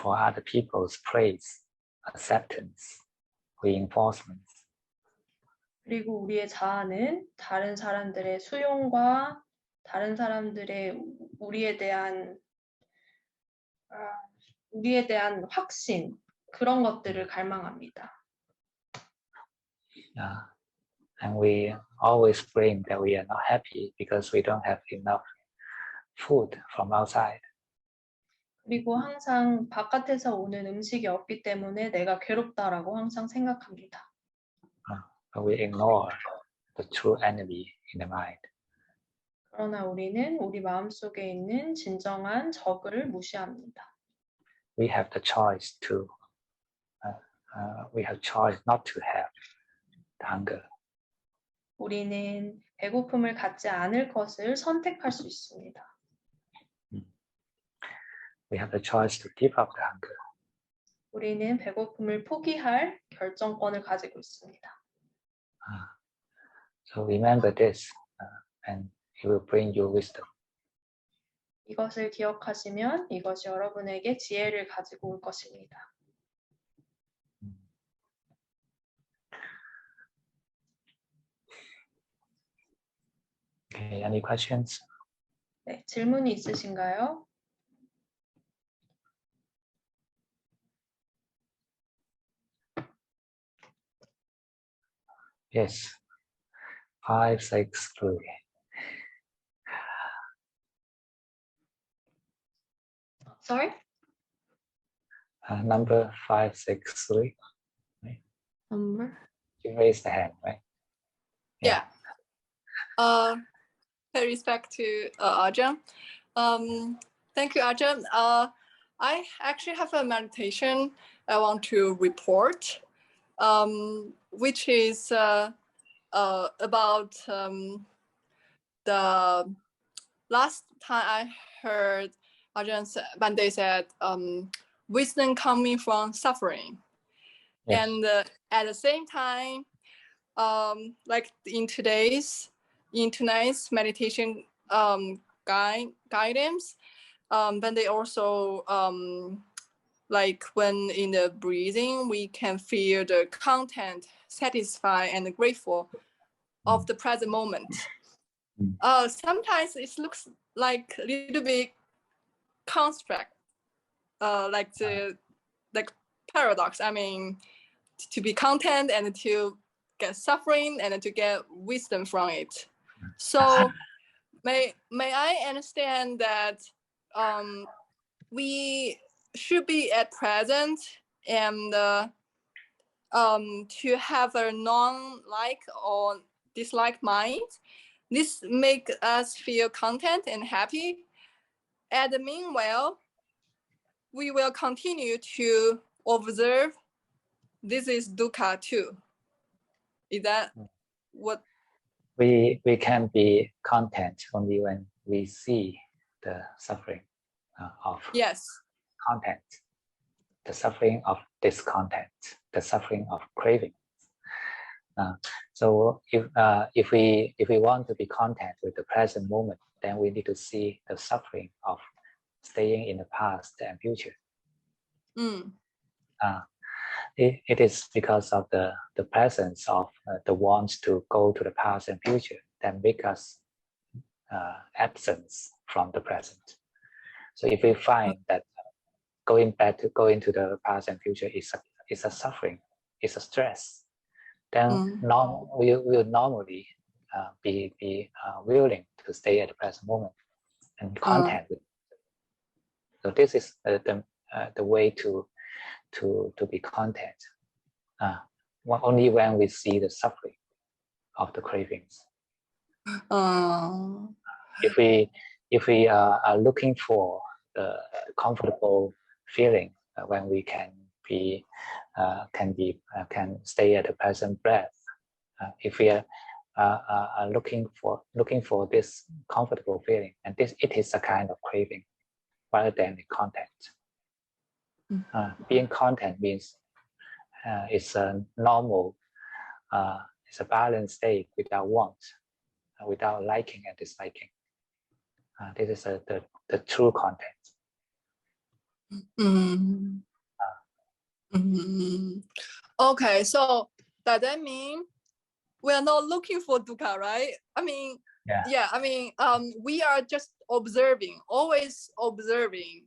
other people's praise, acceptance, reinforcement. 그리고 우리의 자아는 다른 사람들의 수용과 다른 사람들의 우리에 대한 확신, 그런 것들을 갈망합니다. And we always blame that we are not happy because we don't have enough food from outside. 그리고 항상 바깥에서 오는 음식이 없기 때문에 내가 괴롭다라고 항상 생각합니다. We ignore the true enemy in the mind. 그러나 우리는 우리 마음속에 있는 진정한 적을 무시합니다. We have choice not to have the hunger. 우리는 배고픔을 갖지 않을 것을 선택할 수 있습니다. We have the choice to give up the hunger. 우리는 배고픔을 포기할 결정권을 가지고 있습니다. So remember this, and it will bring you wisdom. 이것을 기억하시면 이것이 여러분에게 지혜를 가지고 올 것입니다. Okay, any questions? 네, 질문이 있으신가요? Yes. 563. Sorry? Number 563. Right? Number? You raised the hand, right? Yeah. Pay respect to Ajahn. Thank you, Ajahn. I actually have a meditation I want to report, which is about the last time I heard Ajahn Bande said, wisdom coming from suffering. Yes. And at the same time, like in tonight's meditation guidance, then they also like when in the breathing, we can feel the content, satisfied and grateful of the present moment. Sometimes it looks like a little bit construct, like the paradox. I mean, to be content and to get suffering and to get wisdom from it. So may I understand that we should be at present and to have a non-like or dislike mind. This make us feel content and happy. And meanwhile, we will continue to observe this is dukkha too. Is that what? We can be content only when we see the suffering of Yes. content, the suffering of discontent, the suffering of craving. So if we want to be content with the present moment, then we need to see the suffering of staying in the past and future. It is because of the presence of the wants to go to the past and future that make us absence from the present. So if we find that going to the past and future is a suffering, is a stress, then we will normally be willing to stay at the present moment and content with it. So this is the way to be content. Only when we see the suffering of the cravings. If we are looking for the comfortable feeling when we can stay at the present breath, if we are looking for this comfortable feeling, and it is a kind of craving rather than a content. Being content means it's a normal, it's a balanced state without want, without liking and disliking. This is the true content. Okay, so does that mean we are not looking for dukkha, right? I mean, we are just observing, always observing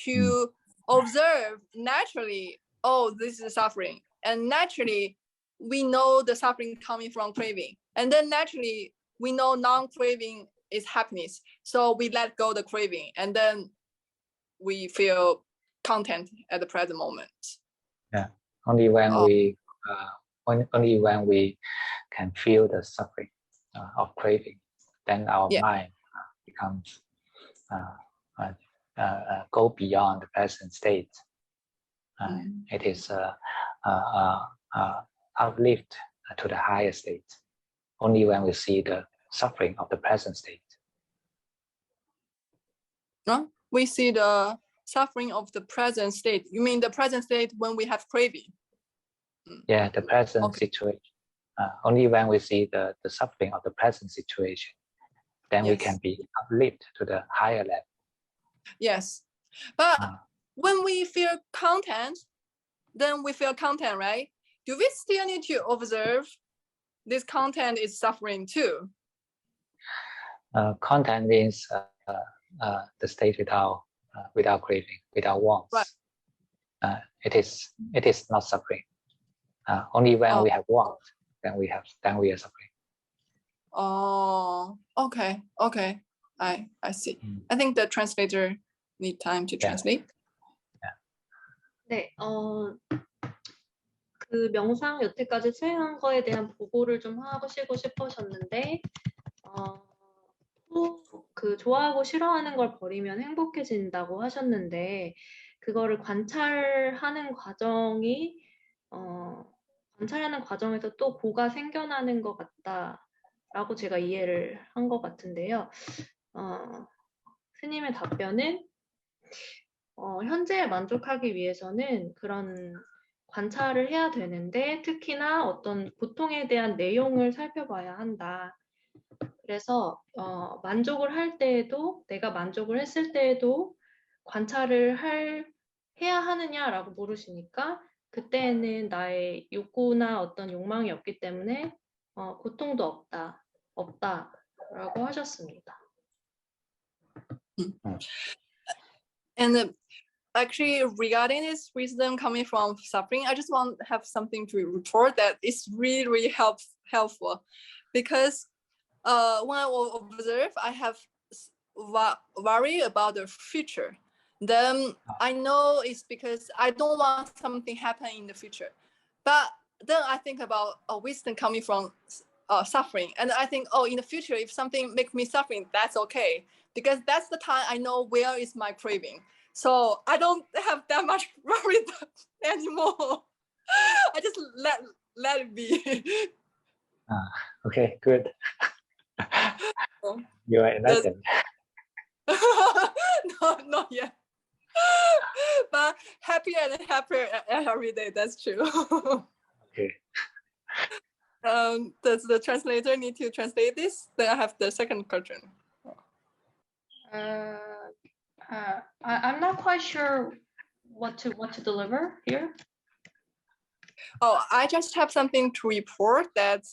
to observe naturally, oh, this is suffering. And naturally, we know the suffering coming from craving. And then naturally, we know non-craving is happiness. So we let go the craving and then we feel content at the present moment. Yeah, only when we can feel the suffering of craving, then our mind becomes go beyond the present state. It is uplift to the higher state. Only when we see the suffering of the present state. We see the suffering of the present state. You mean the present state when we have craving? Yeah, the present situation. Only when we see the suffering of the present situation, then we can be uplifted to the higher level. Yes, but when we feel content, then we feel content, right? Do we still need to observe this content is suffering too? Content means the state without craving, without wants. Right. It is not suffering. Only when we have want, then we are suffering. Oh, okay. I see. I think the translator need time to translate. 네, 그 명상 여태까지 수행한 거에 대한 보고를 좀 하시고 싶으셨는데, 그 좋아하고 싫어하는 걸 버리면 행복해진다고 하셨는데, 그거를 관찰하는 과정에서 또 고가 생겨나는 것 같다라고 제가 이해를 한 것 같은데요. 스님의 답변은 현재에 만족하기 위해서는 그런 관찰을 해야 되는데 특히나 어떤 고통에 대한 내용을 살펴봐야 한다. 그래서 만족을 할 때에도 내가 만족을 했을 때에도 관찰을 해야 하느냐라고 물으시니까 그때에는 나의 욕구나 어떤 욕망이 없기 때문에 고통도 없다라고 하셨습니다. And actually, regarding this wisdom coming from suffering, I just want to have something to report that is really, really helpful. Because when I observe, I have worry about the future. Then I know it's because I don't want something happen in the future. But then I think about wisdom coming from suffering. And I think, in the future, if something makes me suffering, that's okay. Because that's the time I know where is my craving. So I don't have that much worry anymore. I just let it be. Okay, good. You are enlightened. No, not yet. But happier and happier every day. That's true. Okay. Does the translator need to translate this? Then I have the second question. I'm not quite sure what to deliver here. I just have something to report that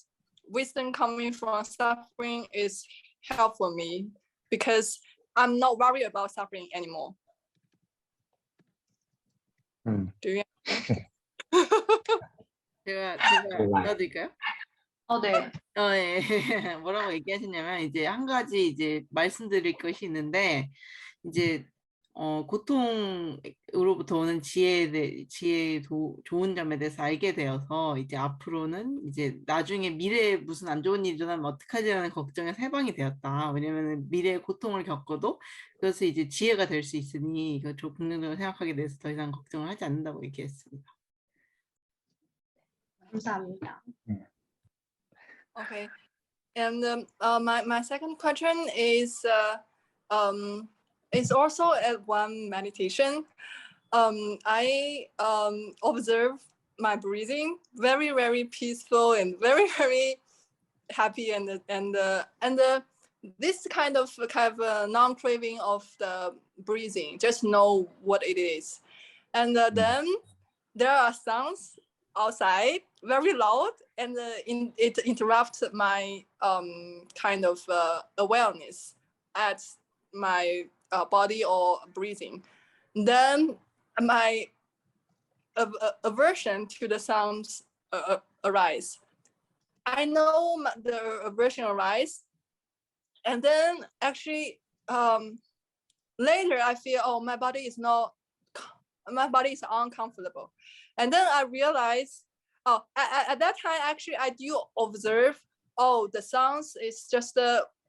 wisdom coming from suffering is helpful for me because I'm not worried about suffering anymore. Do you? 제가 넣어드릴까요? 네. 예. 뭐라고 얘기하시냐면 이제 한 가지 이제 말씀드릴 것이 있는데 이제 고통으로부터 오는 좋은 점에 대해서 알게 되어서 이제 앞으로는 이제 나중에 미래에 무슨 안 좋은 일이 일어나면 어떡하지라는 걱정에 해방이 되었다. 왜냐면 미래에 고통을 겪어도 그것이 이제 지혜가 될 수 있으니 긍정적으로 생각하게 돼서 더 이상 걱정을 하지 않는다고 얘기했습니다. 감사합니다. Okay, and my second question is also at one meditation. I observe my breathing very, very peaceful and very, very happy and this kind of non-craving of the breathing, just know what it is. And then there are sounds outside, very loud, and it interrupts my kind of awareness at my body or breathing. Then my aversion to the sounds arise. I know the aversion arise, and then actually later I feel my body is uncomfortable, and then I realize at that time actually I do observe the sounds is just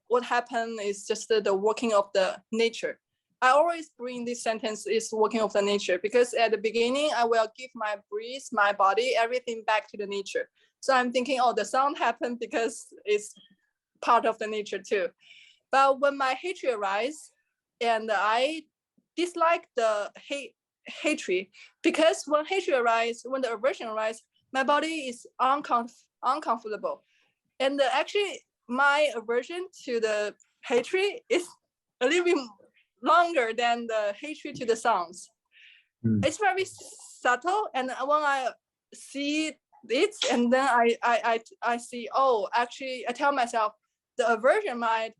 what happened is just the working of the nature. I always bring this sentence is working of the nature because at the beginning I will give my breath, my body, everything back to the nature. So I'm thinking, the sound happened because it's part of the nature too. But when my hatred arises, and I dislike the hatred, because when hatred arises, when the aversion arises, my body is uncomfortable. And actually, my aversion to the hatred is a little bit longer than the hatred to the sounds. It's very subtle, and when I see it, and then I see, oh, actually, I tell myself the aversion mind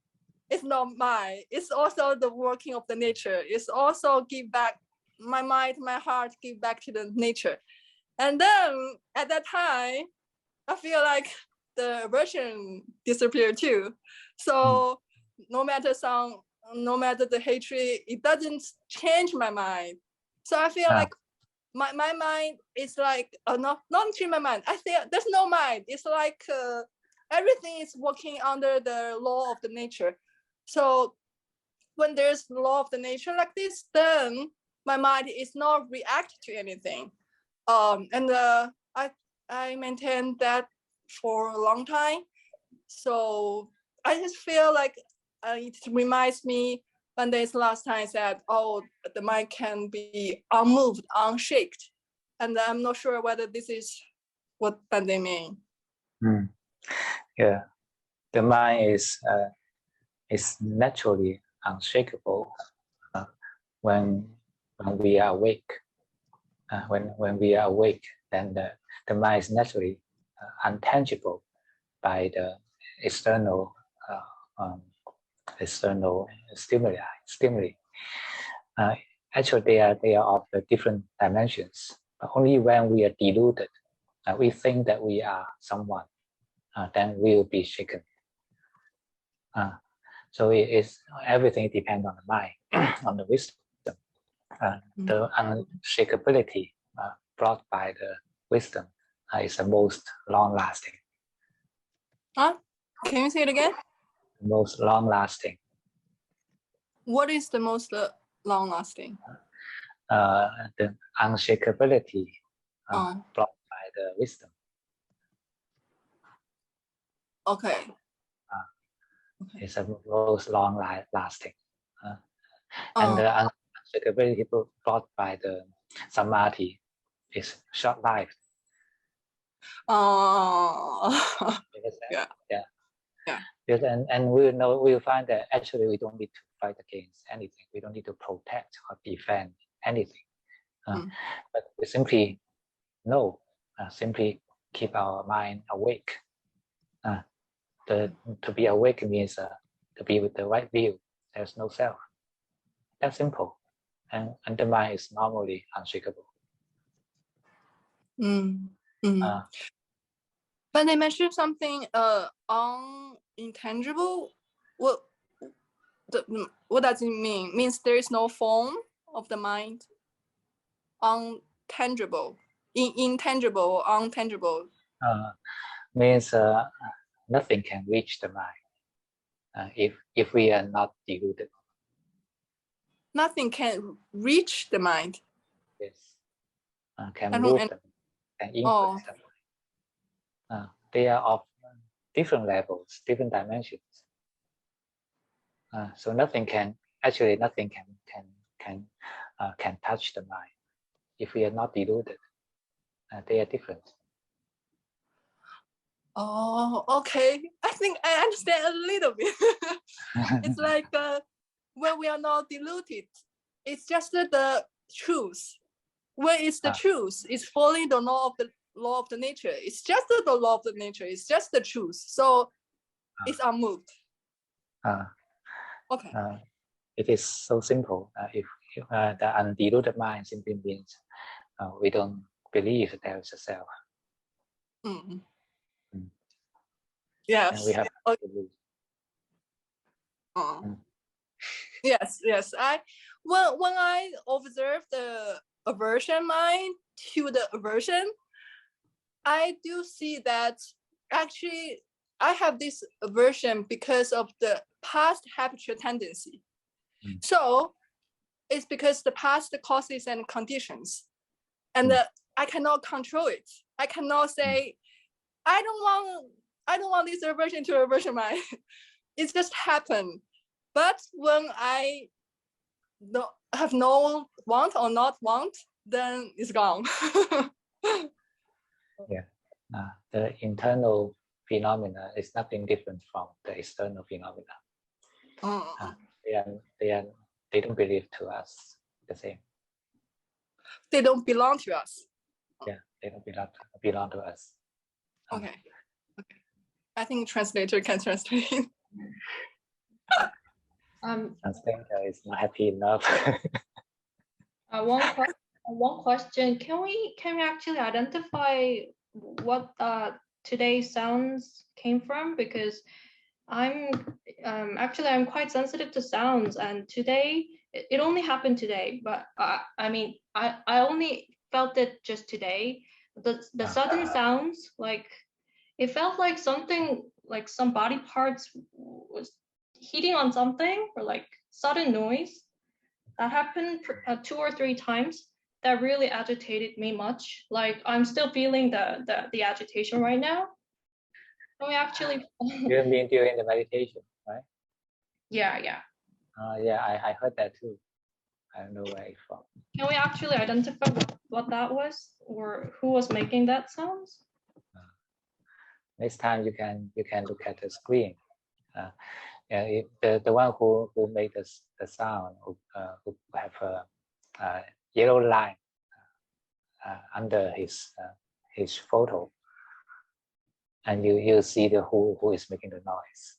is not mine. It's also the working of the nature. It's also give back my mind, my heart, give back to the nature. And then at that time, I feel like the aversion disappeared too. So no matter the hatred, it doesn't change my mind. So I feel like my mind is like not change my mind. I feel there's no mind. It's like everything is working under the law of the nature. So when there's law of the nature like this, then my mind is not react to anything. And I maintained that for a long time. So I just feel like it reminds me when there's last time I said, oh, the mind can be unmoved, unshaken. And I'm not sure whether this is what they mean. Yeah, the mind is naturally unshakable when we are awake. When we are awake, then the mind is naturally untangible by the external stimuli. Actually, they are of the different dimensions. But only when we are deluded, we think that we are someone, then we will be shaken. So everything depends on the mind, on the wisdom. The unshakability brought by the wisdom is the most long-lasting. Can you say it again? Most long-lasting. What is the most long-lasting? The unshakability brought by the wisdom. Okay. It's the most long-lasting. And the unshakability brought by the samadhi is short-lived. Yeah. Because, and we'll find that actually we don't need to fight against anything. We don't need to protect or defend anything. But we simply know, simply keep our mind awake. To be awake means to be with the right view. There's no self. That's simple. And the mind is normally unshakable. But they mentioned something unintangible. What does it mean? Means there is no form of the mind. Untangible, intangible, untangible. Means nothing can reach the mind if we are not deluded. Nothing can reach the mind. Yes, can move them, can influence them. They are of different levels, different dimensions. So nothing can touch the mind if we are not deluded. They are different. Oh, okay. I think I understand a little bit. It's like when we are not deluded, it's just the truth. When it's the truth, it's following the law of the nature. It's just the law of the nature. It's just the truth. So it's unmoved. Okay. It is so simple. If the undeluded mind simply means we don't believe there is a self. Yes. And we have to believe. Yes. When I observe the aversion mind to the aversion, I do see that actually I have this aversion because of the past habitual tendency. So it's because the past causes and conditions, and I cannot control it. I cannot say I don't want I don't want this aversion to aversion mind. It just happened. But when I have no want or not want, then it's gone. The internal phenomena is nothing different from the external phenomena. They don't believe to us the same. They don't belong to us. Yeah, they don't belong to us. Okay. I think translator can translate. Translator is not happy enough. One question. Can we actually identify what today's sounds came from? Because I'm quite sensitive to sounds, and today it only happened today. But I mean, I only felt it just today. The sudden sounds, like it felt like something, like some body parts was hitting on something, or like sudden noise. That happened 2 or 3 times. That really agitated me much. Like I'm still feeling the agitation right now. Can we actually? You mean during the meditation, right? Yeah. Yeah, I heard that too. I don't know where it's from. Can we actually identify what that was, or who was making that sounds? Next time you can look at the screen. The one who made the sound who have a yellow line under his photo, and you see the who is making the noise.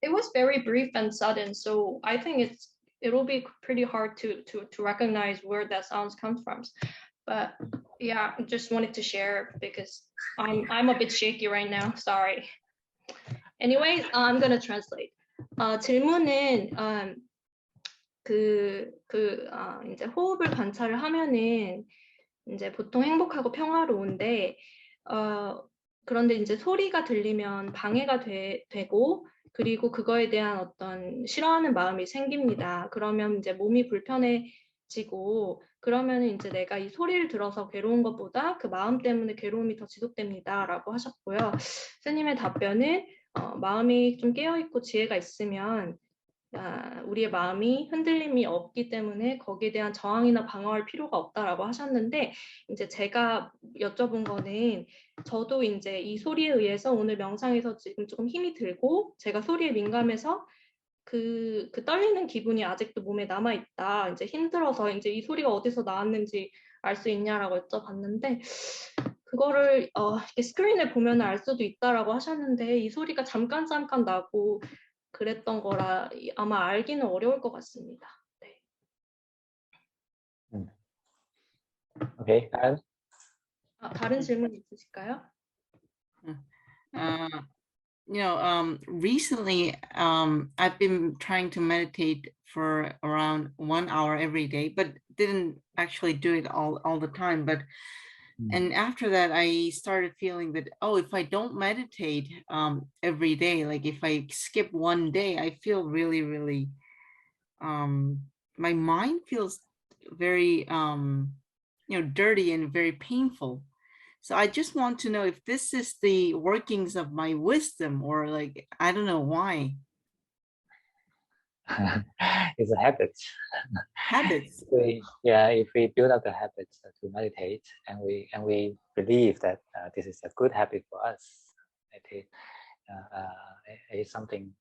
It was very brief and sudden, so I think it'll be pretty hard to recognize where that sounds comes from. But yeah, just wanted to share because I'm a bit shaky right now. Sorry. Anyways, I'm gonna translate. 질문은 이제 호흡을 관찰을 하면은 이제 보통 행복하고 평화로운데 그런데 이제 소리가 들리면 방해가 되고, 그리고 그거에 대한 어떤 싫어하는 마음이 생깁니다. 그러면 이제 몸이 불편해지고, 그러면 이제 내가 이 소리를 들어서 괴로운 것보다 그 마음 때문에 괴로움이 더 지속됩니다라고 하셨고요. 스님의 답변은 마음이 좀 깨어있고 지혜가 있으면 우리의 마음이 흔들림이 없기 때문에 거기에 대한 저항이나 방어할 필요가 없다라고 하셨는데, 이제 제가 여쭤본 거는 저도 이제 이 소리에 의해서 오늘 명상에서 지금 조금 힘이 들고 제가 소리에 민감해서 그 떨리는 기분이 아직도 몸에 남아 있다. 이제 힘들어서 이제 이 소리가 어디서 나왔는지 알 수 있냐라고 여쭤봤는데, 그거를 이렇게 스크린을 보면 알 수도 있다라고 하셨는데, 이 소리가 잠깐 나고 그랬던 거라 아마 알기는 어려울 것 같습니다. 네. Okay, Karen? 다른 질문 있으실까요? Recently, I've been trying to meditate for around 1 hour every day, but didn't actually do it all the time. But and after that, I started feeling that, if I don't meditate every day, like if I skip one day, I feel really, really, my mind feels very, dirty and very painful. So I just want to know if this is the workings of my wisdom, or like, I don't know why. It's a habit. Habits. If we build up the habit to meditate, and we believe that this is a good habit for us, it is something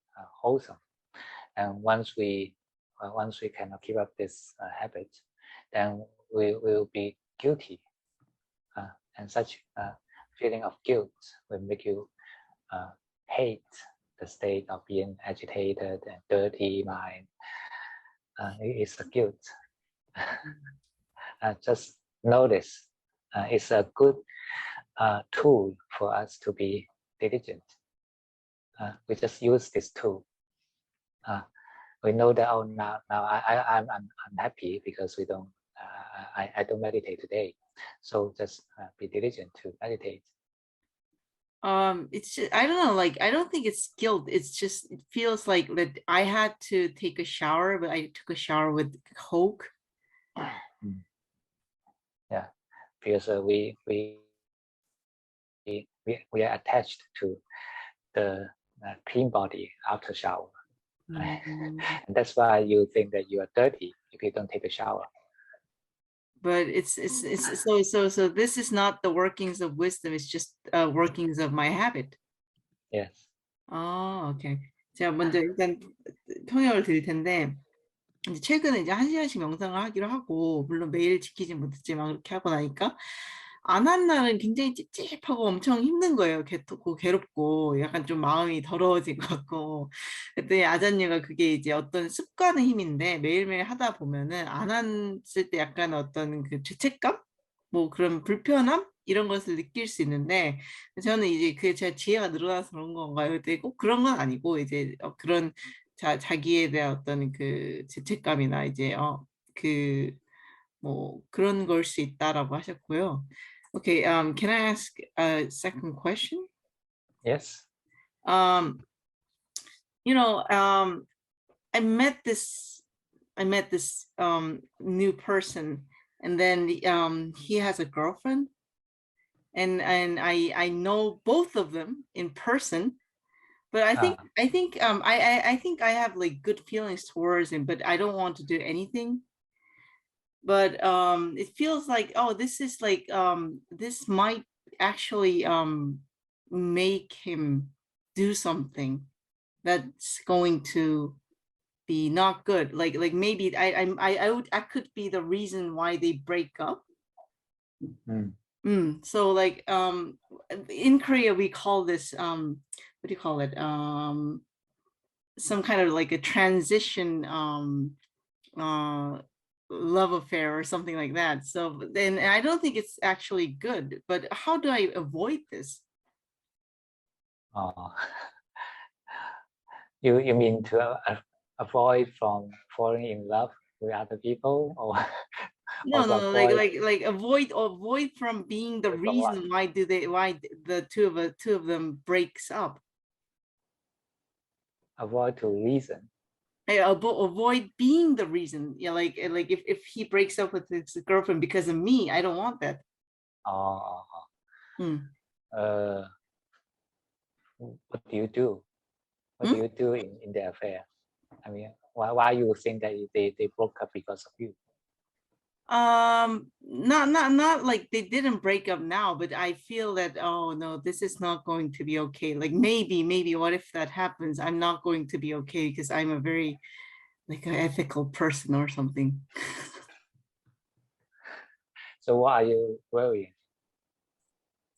wholesome. And once we cannot keep up this habit, then we will be guilty, and such feeling of guilt will make you hate the state of being agitated and dirty mind. It's a guilt. Just notice, it's a good tool for us to be diligent. We just use this tool. We know that now I'm unhappy because I don't meditate today. So just be diligent to meditate. It's just, I don't know, like, I don't think it's guilt. It's just, it feels like that I had to take a shower, but I took a shower with Coke. Yeah, because we we are attached to the clean body after shower. 음. And that's why you think that you are dirty if you don't take a shower. But it's so this is not the workings of wisdom. It's just workings of my habit. Yes. 오케이. 제가 먼저 일단 통역을 드릴 텐데, 이제 최근에 이제 1시간씩 명상을 하기로 하고, 물론 매일 지키진 못했지만 그렇게 하고 나니까 안 한 날은 굉장히 찝찝하고 엄청 힘든 거예요. 괴롭고 약간 좀 마음이 더러워진 것 같고. 그랬더니 아잔유가 그게 이제 어떤 습관의 힘인데 매일매일 하다 보면은 안 했을 때 약간 어떤 그 죄책감? 뭐 그런 불편함? 이런 것을 느낄 수 있는데 저는 이제 그게 제 지혜가 늘어나서 그런 건가요? 근데 꼭 그런 건 아니고 이제 그런 자기에 대한 어떤 그 죄책감이나 이제 그 뭐 그런 걸 수 있다라고 하셨고요. Okay, can I ask a second question? Yes. You know, I met this new person, and then he has a girlfriend, and I know both of them in person, but I think I think I have like good feelings towards him, but I don't want to do anything. But it feels like, oh, this is like this might actually make him do something that's going to be not good. Like maybe I could be the reason why they break up. So like in Korea we call this what do you call it? Some kind of like a transition love affair or something like that. So then I don't think it's actually good, but how do I avoid this? You mean to avoid from falling in love with other people, or no, like avoid from being the reason why the two of them breaks up. Avoid to reason. Avoid being the reason. Yeah, like if he breaks up with his girlfriend because of me, I don't want that. What do you do? What do you do in the affair? I mean, why you think that they broke up because of you? Not like they didn't break up now, but I feel that, oh no, this is not going to be okay. Like maybe what if that happens? I'm not going to be okay because I'm a very like an ethical person or something. So why are you worrying?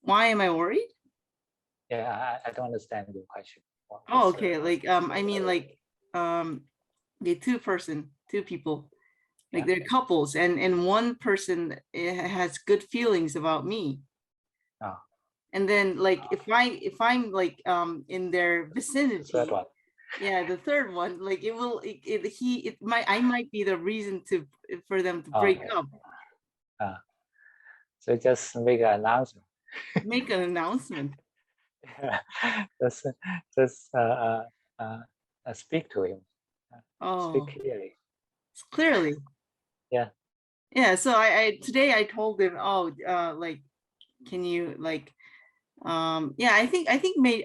Why am I worried? Yeah, I don't understand your question. Okay. Like I mean like the two people, like they're couples, and one person has good feelings about me. And then like if I'm like in their vicinity, the third one, like I might be the reason for them to break up. So just make an announcement. Make an announcement. Just speak to him. Speak clearly. Clearly. Yeah. So I today I told him, like, can you like, I think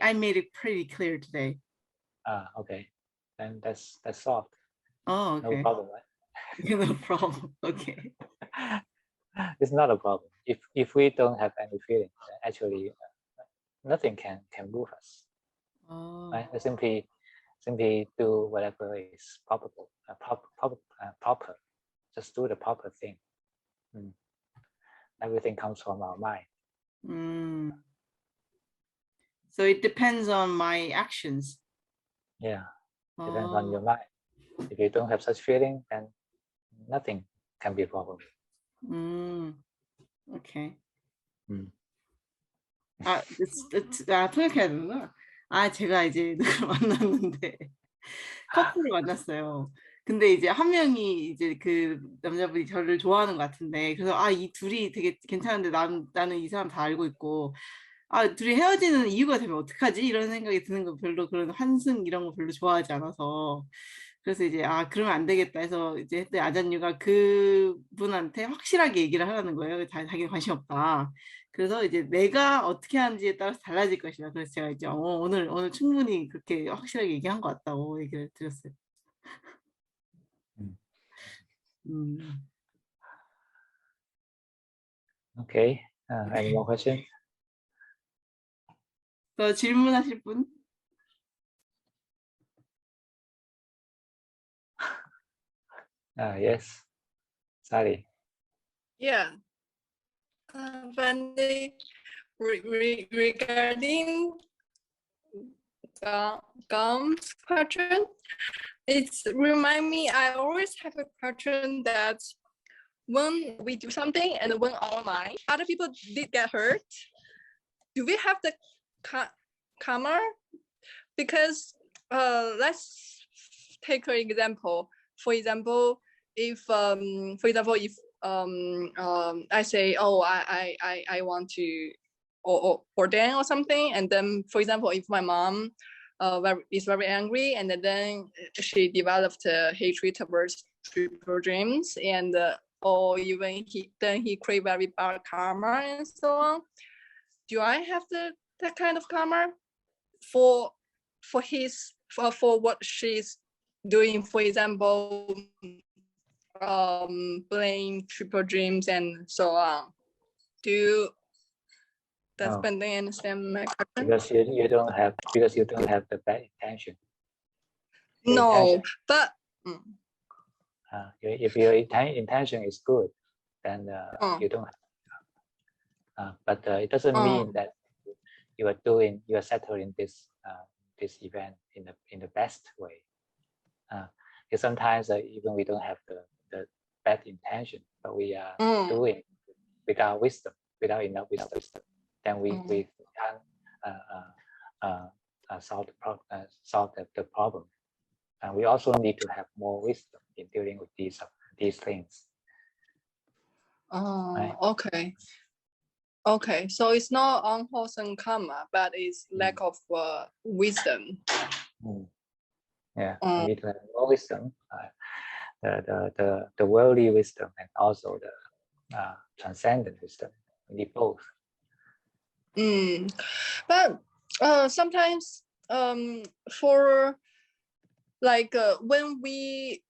I made it pretty clear today. Okay, then that's solved. Oh, okay. No problem, right? No problem. Okay. It's not a problem. If we don't have any feeling, actually nothing can move us. Right? We simply do whatever is proper. Proper. Just do the proper thing. Everything comes from our mind. So it depends on my actions. Yeah, depends on your mind. If you don't have such feeling, then nothing can be a problem. Okay. 통역해야 되는구나. 제가 이제 누굴 만났는데 커플을 만났어요. 근데 이제 한 명이 이제 그 남자분이 저를 좋아하는 것 같은데, 그래서 이 둘이 되게 괜찮은데 나는 이 사람 다 알고 있고, 둘이 헤어지는 이유가 되면 어떡하지? 이런 생각이 드는 거 별로, 그런 환승 이런 거 별로 좋아하지 않아서, 그래서 이제 그러면 안 되겠다 해서 이제 했더니 아잔유가 그분한테 확실하게 얘기를 하라는 거예요. 자기 관심 없다. 그래서 이제 내가 어떻게 하는지에 따라서 달라질 것이다. 그래서 제가 이제 오늘 충분히 그렇게 확실하게 얘기한 것 같다고 얘기를 드렸어요. Okay. Any more questions? 더 질문하실 분? Yes. Sally. Yeah. When regarding Gum's question, it's remind me. I always have a question that when we do something and when our mind, other people did get hurt, do we have the karma? Because let's take an example. For example, if I say, oh, I want to ordain or something, and then for example, if my mom is very angry, and then she developed hatred towards triple dreams, and or even he create very bad karma and so on. Do I have that kind of karma for what she's doing? For example, blame triple dreams and so on. Does Bende understand my question? Because you don't have the bad intention. No, but if your intention is good, then you don't have. But it doesn't mean that you are settling this event in the best way. Because sometimes even we don't have the bad intention, but we are doing without wisdom, without enough wisdom. Then we can't solve the problem. And we also need to have more wisdom in dealing with these things. Right? Okay. So it's not unwholesome karma, but it's lack of wisdom. Yeah, we need to have more wisdom, the worldly wisdom, and also the transcendent wisdom. We need both. But sometimes for like when we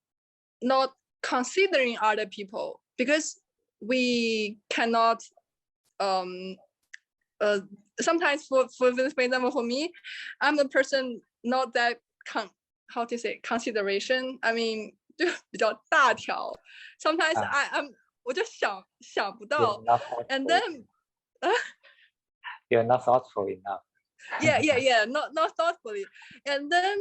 not considering other people, because we cannot sometimes for example, for me, I'm the person not that how to say consideration. I mean, 就比较大条. Sometimes我就想不到, and then you're not thoughtful enough. Yeah, not thoughtfully. And then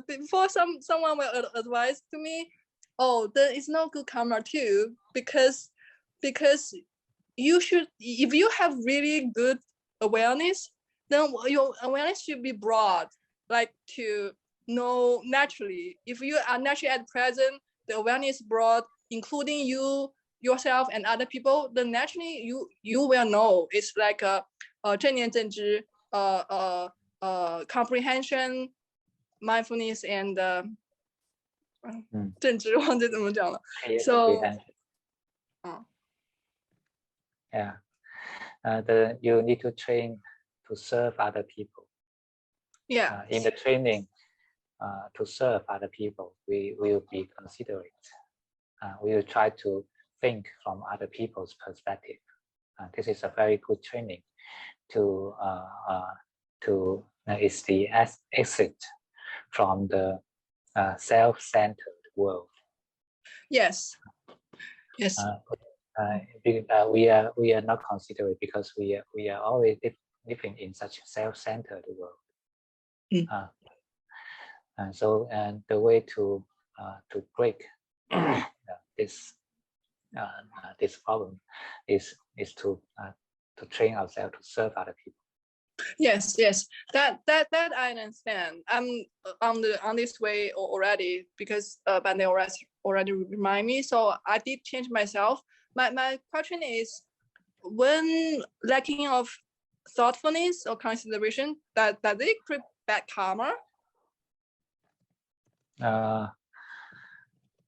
before someone will advise to me, oh, then it's not good karma too, because you should, if you have really good awareness, then your awareness should be broad, like to know naturally. If you are naturally at present, the awareness broad, including yourself and other people, then naturally you will know. It's like a 正念正知, comprehension, mindfulness, and 正知忘记怎么讲了. So yeah, you need to train to serve other people. Yeah. In the training to serve other people, we will be considerate. We will try to think from other people's perspective. This is a very good training to it's the exit from the self-centered world. Yes. We are not considerate because we are always living in such a self-centered world. And so the way to break this problem is to train ourselves to serve other people. Yes, that I understand. I'm on this way already, because Bande already remind me. So I did change myself. My question is, when lacking of thoughtfulness or consideration, that they create bad karma?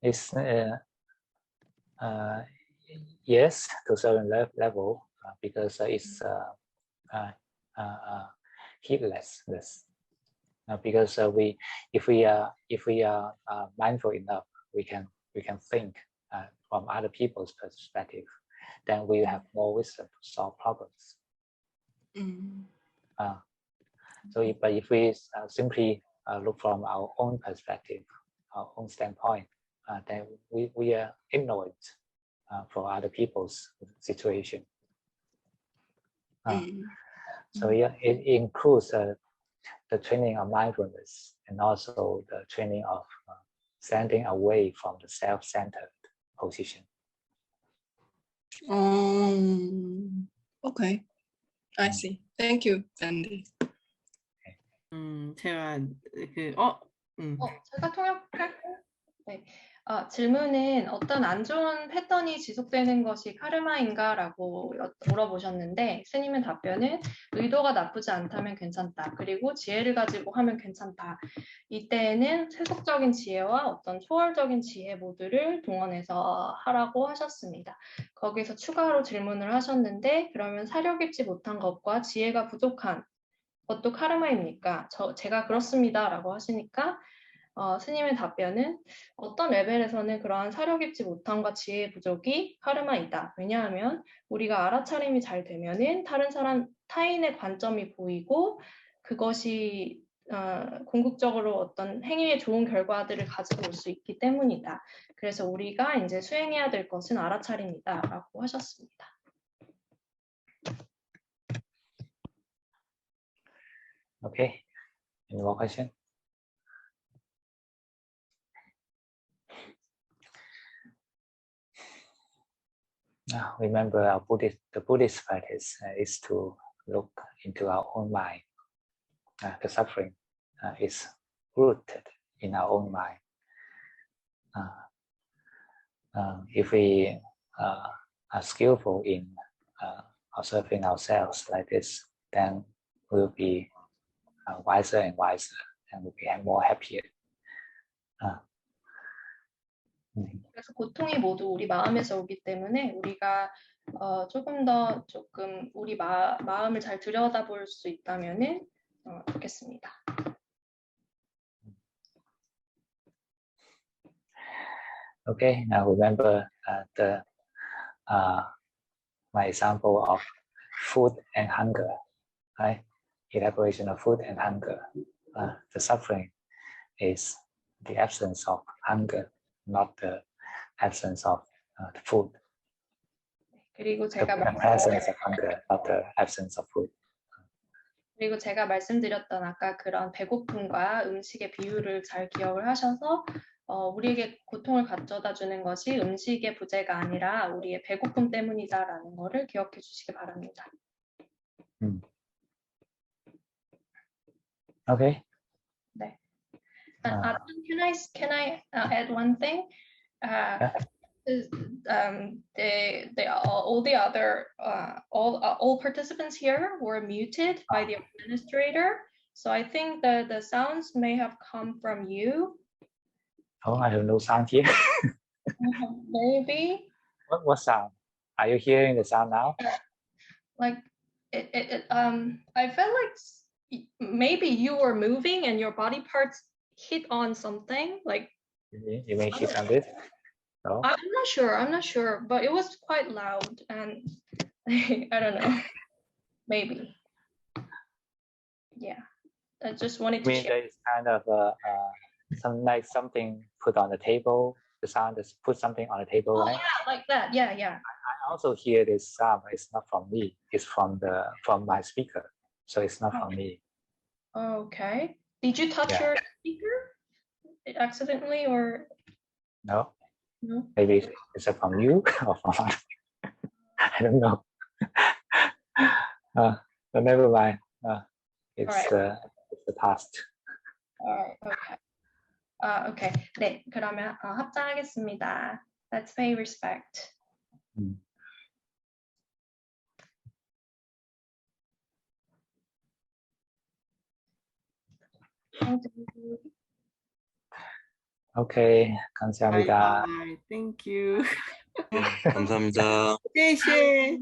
It's yes, to a certain level, because it's heedless. Because if we are mindful enough, we can think from other people's perspective. Then we have more wisdom to solve problems. But if we simply look from our own perspective, our own standpoint, then we are ignorant for other people's situation. So yeah, it includes the training of mindfulness and also the training of standing away from the self-centered position. Okay, I see. Thank you, Andy. 제가 제가 통역할게요. 네. 질문은 어떤 안 좋은 패턴이 지속되는 것이 카르마인가라고 물어보셨는데 스님의 답변은 의도가 나쁘지 않다면 괜찮다. 그리고 지혜를 가지고 하면 괜찮다. 이때에는 세속적인 지혜와 어떤 초월적인 지혜 모두를 동원해서 하라고 하셨습니다. 거기서 추가로 질문을 하셨는데 그러면 사려 깊지 못한 것과 지혜가 부족한 것도 카르마입니까? 제가 그렇습니다라고 하시니까 스님의 답변은 어떤 레벨에서는 그러한 사려 깊지 못함과 지혜의 부족이 카르마이다. 왜냐하면 우리가 알아차림이 잘 되면은 타인의 관점이 보이고 그것이 궁극적으로 어떤 행위의 좋은 결과들을 가지고 올 수 있기 때문이다. 그래서 우리가 이제 수행해야 될 것은 알아차림이다라고 하셨습니다. Okay. Any more question? Remember, the Buddhist practice is to look into our own mind. The suffering is rooted in our own mind. If we are skillful in observing ourselves like this, then we'll be wiser and wiser, and we'll be more happier. 그래서 고통이 모두 우리 마음에서 오기 때문에 우리가 조금 우리 마음을 잘 들여다볼 수 있다면은 좋겠습니다. Okay, now remember my example of food and hunger, right? Elaboration of food and hunger. The suffering is the absence of hunger, not the absence of the food. 그리고 The presence of hunger, not the absence of food. 그리고 제가 말씀드렸던 아까 그런 배고픔과 음식의 비유를 잘 기억을 하셔서 우리에게 고통을 가져다 주는 것이 음식의 부재가 아니라 우리의 배고픔 때문이다라는 것을 기억해 주시기 바랍니다. Okay. 네. Can I add one thing? Yeah. All participants here were muted by the administrator, so I think that the sounds may have come from you. Oh, I have no sound here. Maybe. What sound? Are you hearing the sound now? Like I felt like maybe you were moving and your body parts hit on something. Like You may hit on this. No? I'm not sure, but it was quite loud and I don't know. Maybe. Yeah. I just wanted to share. There is kind of something put on the table. The sound is put something on the table, right? Yeah, like that. Yeah. I also hear this sound. It's not from me. It's from my speaker. So it's not from me. Okay. Did you touch your speaker accidentally or? No. No. Maybe it's from you or from I don't know. But never mind. It's right. the past. Alright, okay. Okay. 네, 그러면 합장하겠습니다. Let's pay respect. Thank you. Okay, 감사합니다. Bye. Thank you. 감사합니다. 谢谢。